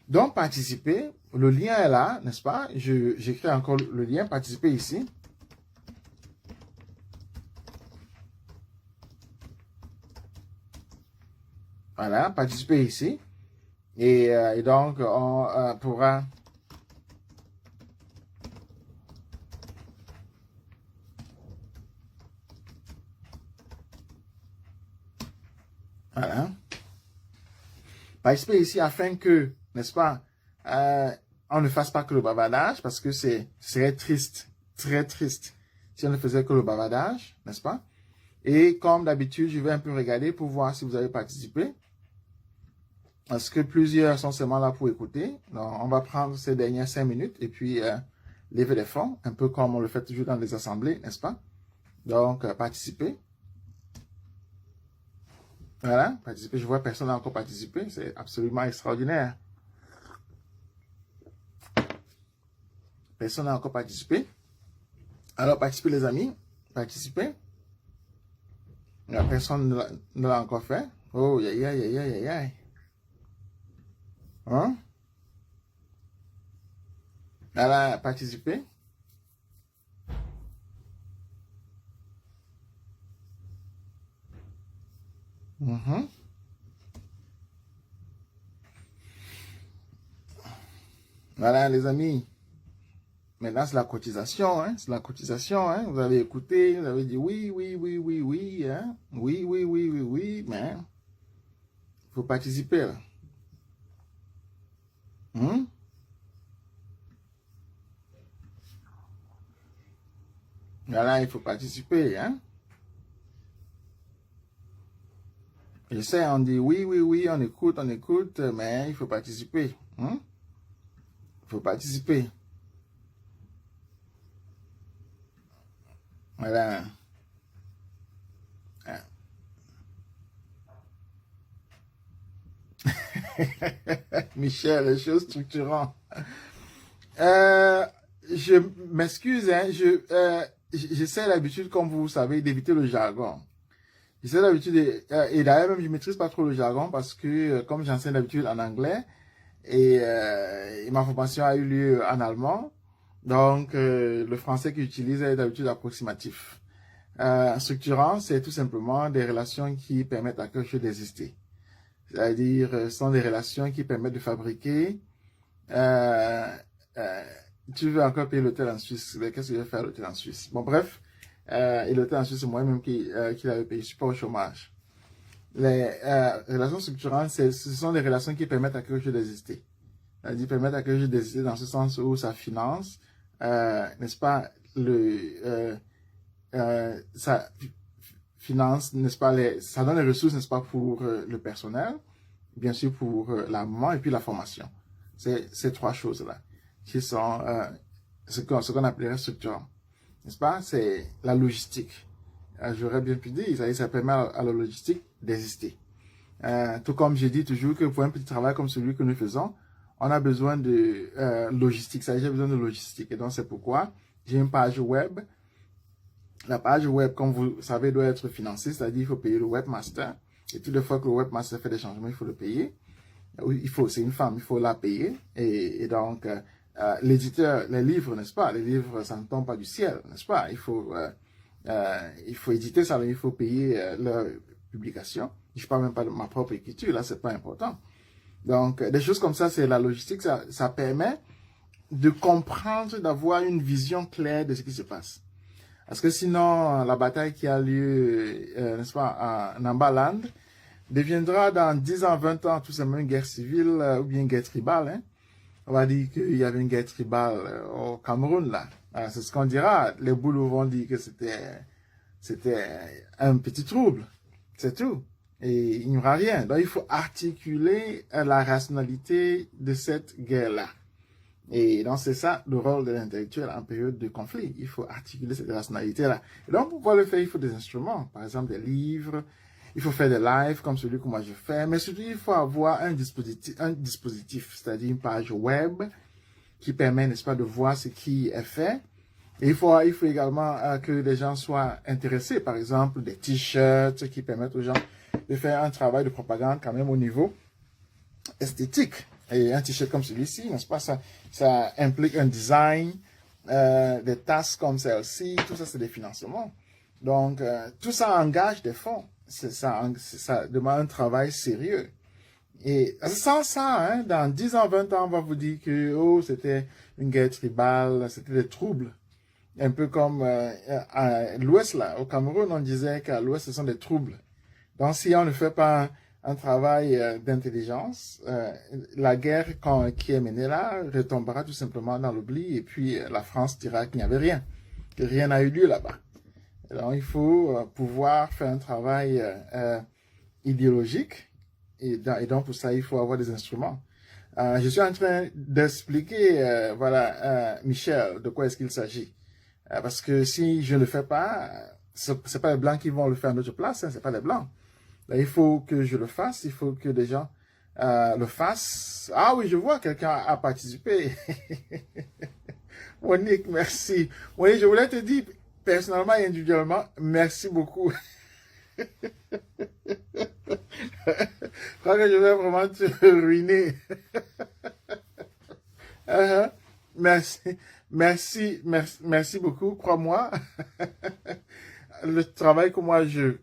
Donc, participer, le lien est là, n'est-ce pas? J'écris encore le lien, participer ici. Voilà, participer ici. Et donc, on pourra... Voilà. Participer ici afin que, n'est-ce pas, on ne fasse pas que le bavardage, parce que ce serait triste, très triste, si on ne faisait que le bavardage, n'est-ce pas? Et comme d'habitude, je vais un peu regarder pour voir si vous avez participé. Parce que plusieurs sont seulement là pour écouter. Donc, on va prendre ces dernières 5 minutes et puis lever les fonds, un peu comme on le fait toujours dans les assemblées, n'est-ce pas? Donc, participer. Voilà, participer. Je vois personne n'a encore participé. C'est absolument extraordinaire. Personne n'a encore participé. Alors, participez les amis. Participez. La personne ne l'a encore fait. Oh, aïe, aïe, aïe, aïe, aïe. Hein? Alors, participez. Voilà, les amis. Maintenant, c'est la cotisation, hein. C'est la cotisation, hein. Vous avez écouté, vous avez dit oui, oui, oui, oui, oui, hein. Oui, oui, oui, oui, oui, mais il faut participer, là. Voilà, il faut participer, hein. Je sais, on dit oui, oui, oui, on écoute, mais il faut participer. Il faut participer. Voilà. Michel, les choses structurantes. Je m'excuse, hein, j'essaie d'habitude, comme vous savez, d'éviter le jargon. J'essaie d'habitude, et d'ailleurs même je maîtrise pas trop le jargon parce que comme j'enseigne d'habitude en anglais et ma formation a eu lieu en allemand, donc le français que j'utilise est d'habitude approximatif. Structurant, c'est tout simplement des relations qui permettent à quelque chose d'exister. C'est-à-dire, ce sont des relations qui permettent de fabriquer. Euh, euh, Tu veux encore payer l'hôtel en Suisse? Mais qu'est-ce que je vais faire à l'hôtel en Suisse? Bon, bref. Et l'hôtel en Suisse, c'est moi-même qui l'avais payé. Je suis pas au chômage. Les relations structurantes, ce sont des relations qui permettent à quelque chose d'exister. C'est-à-dire, permettent à quelque chose d'exister dans ce sens où ça finance, n'est-ce pas, ça finance, n'est-ce pas, ça donne les ressources, n'est-ce pas, pour le personnel, bien sûr pour la maman et puis la formation. C'est ces trois choses-là qui sont ce qu'on appellerait structurant. N'est-ce pas? C'est la logistique. J'aurais bien pu dire, ça permet à la logistique d'exister. Tout comme je dis toujours que pour un petit travail comme celui que nous faisons, on a besoin de logistique. Ça, j'ai besoin de logistique. Et donc, c'est pourquoi j'ai une page web. La page web, comme vous savez, doit être financée, c'est-à-dire il faut payer le webmaster. Et toutes les fois que le webmaster fait des changements, il faut le payer. C'est une femme, il faut la payer. Et donc, l'éditeur, les livres, n'est-ce pas? Les livres, ça ne tombe pas du ciel, n'est-ce pas? Il faut éditer ça, il faut payer leur publication. Je parle même pas de ma propre écriture, là, c'est pas important. Donc, des choses comme ça, c'est la logistique, ça permet de comprendre, d'avoir une vision claire de ce qui se passe. Parce que sinon, la bataille qui a lieu, n'est-ce pas, en Nambaland, deviendra dans 10 ans, 20 ans, tout simplement une guerre civile ou bien une guerre tribale. Hein. On va dire qu'il y avait une guerre tribale au Cameroun, là. C'est ce qu'on dira. Les Boulous vont dire que c'était un petit trouble. C'est tout. Et il n'y aura rien. Donc, il faut articuler la rationalité de cette guerre-là. Et donc, c'est ça le rôle de l'intellectuel en période de conflit. Il faut articuler cette rationalité-là. Et donc, pour pouvoir le faire, il faut des instruments. Par exemple, des livres. Il faut faire des lives comme celui que moi je fais. Mais surtout, il faut avoir un dispositif, c'est-à-dire une page web qui permet, n'est-ce pas, de voir ce qui est fait. Et il faut également que les gens soient intéressés. Par exemple, des t-shirts qui permettent aux gens de faire un travail de propagande quand même au niveau esthétique. Et un t-shirt comme celui-ci, n'est-ce pas, ça implique un design, des tasses comme celle-ci, tout ça c'est des financements. Donc, tout ça engage des fonds. Ça demande un travail sérieux. Et sans ça, hein, dans 10 ans, 20 ans, on va vous dire que c'était une guerre tribale, c'était des troubles. Un peu comme à l'ouest, là, au Cameroun, on disait qu'à l'ouest, ce sont des troubles. Donc, si on ne fait pas un travail d'intelligence, la guerre qui est menée là retombera tout simplement dans l'oubli et puis la France dira qu'il n'y avait rien, que rien n'a eu lieu là-bas. Alors, il faut pouvoir faire un travail idéologique et donc pour ça, il faut avoir des instruments. Je suis en train d'expliquer, Michel, de quoi est-ce qu'il s'agit. Parce que si je ne le fais pas, c'est pas les Blancs qui vont le faire à notre place, hein, c'est pas les Blancs. Là, il faut que je le fasse, il faut que des gens le fassent. Ah oui, je vois, quelqu'un a participé. Monique, merci. Oui, je voulais te dire, personnellement et individuellement, merci beaucoup. Je crois que je vais vraiment te ruiner. Merci beaucoup, crois-moi. Le travail que moi je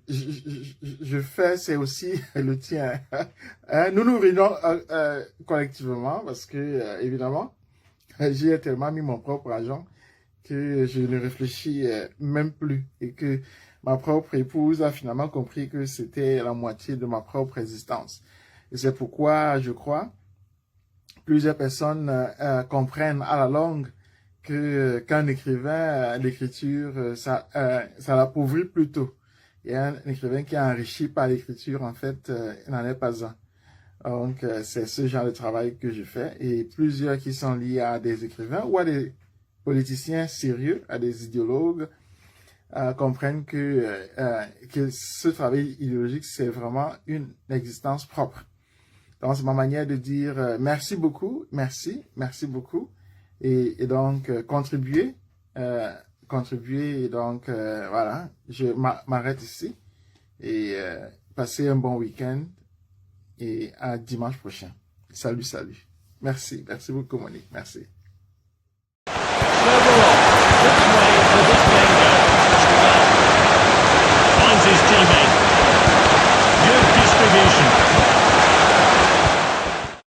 fais, c'est aussi le tien. Nous nous réunissons collectivement parce que, évidemment, j'y ai tellement mis mon propre argent que je ne réfléchis même plus et que ma propre épouse a finalement compris que c'était la moitié de ma propre existence. Et c'est pourquoi, je crois, plusieurs personnes comprennent à la longue que qu'un écrivain, l'écriture, ça l'appauvrit plutôt. Et un écrivain qui est enrichi par l'écriture, en fait, n'en est pas un. Donc, c'est ce genre de travail que je fais. Et plusieurs qui sont liés à des écrivains ou à des politiciens sérieux, à des idéologues, comprennent que ce travail idéologique, c'est vraiment une existence propre. Donc, c'est ma manière de dire merci beaucoup, merci beaucoup. Et donc, contribuer, et donc, voilà, je m'arrête ici et passez un bon week-end et à dimanche prochain. Salut. Merci beaucoup, Monique, merci.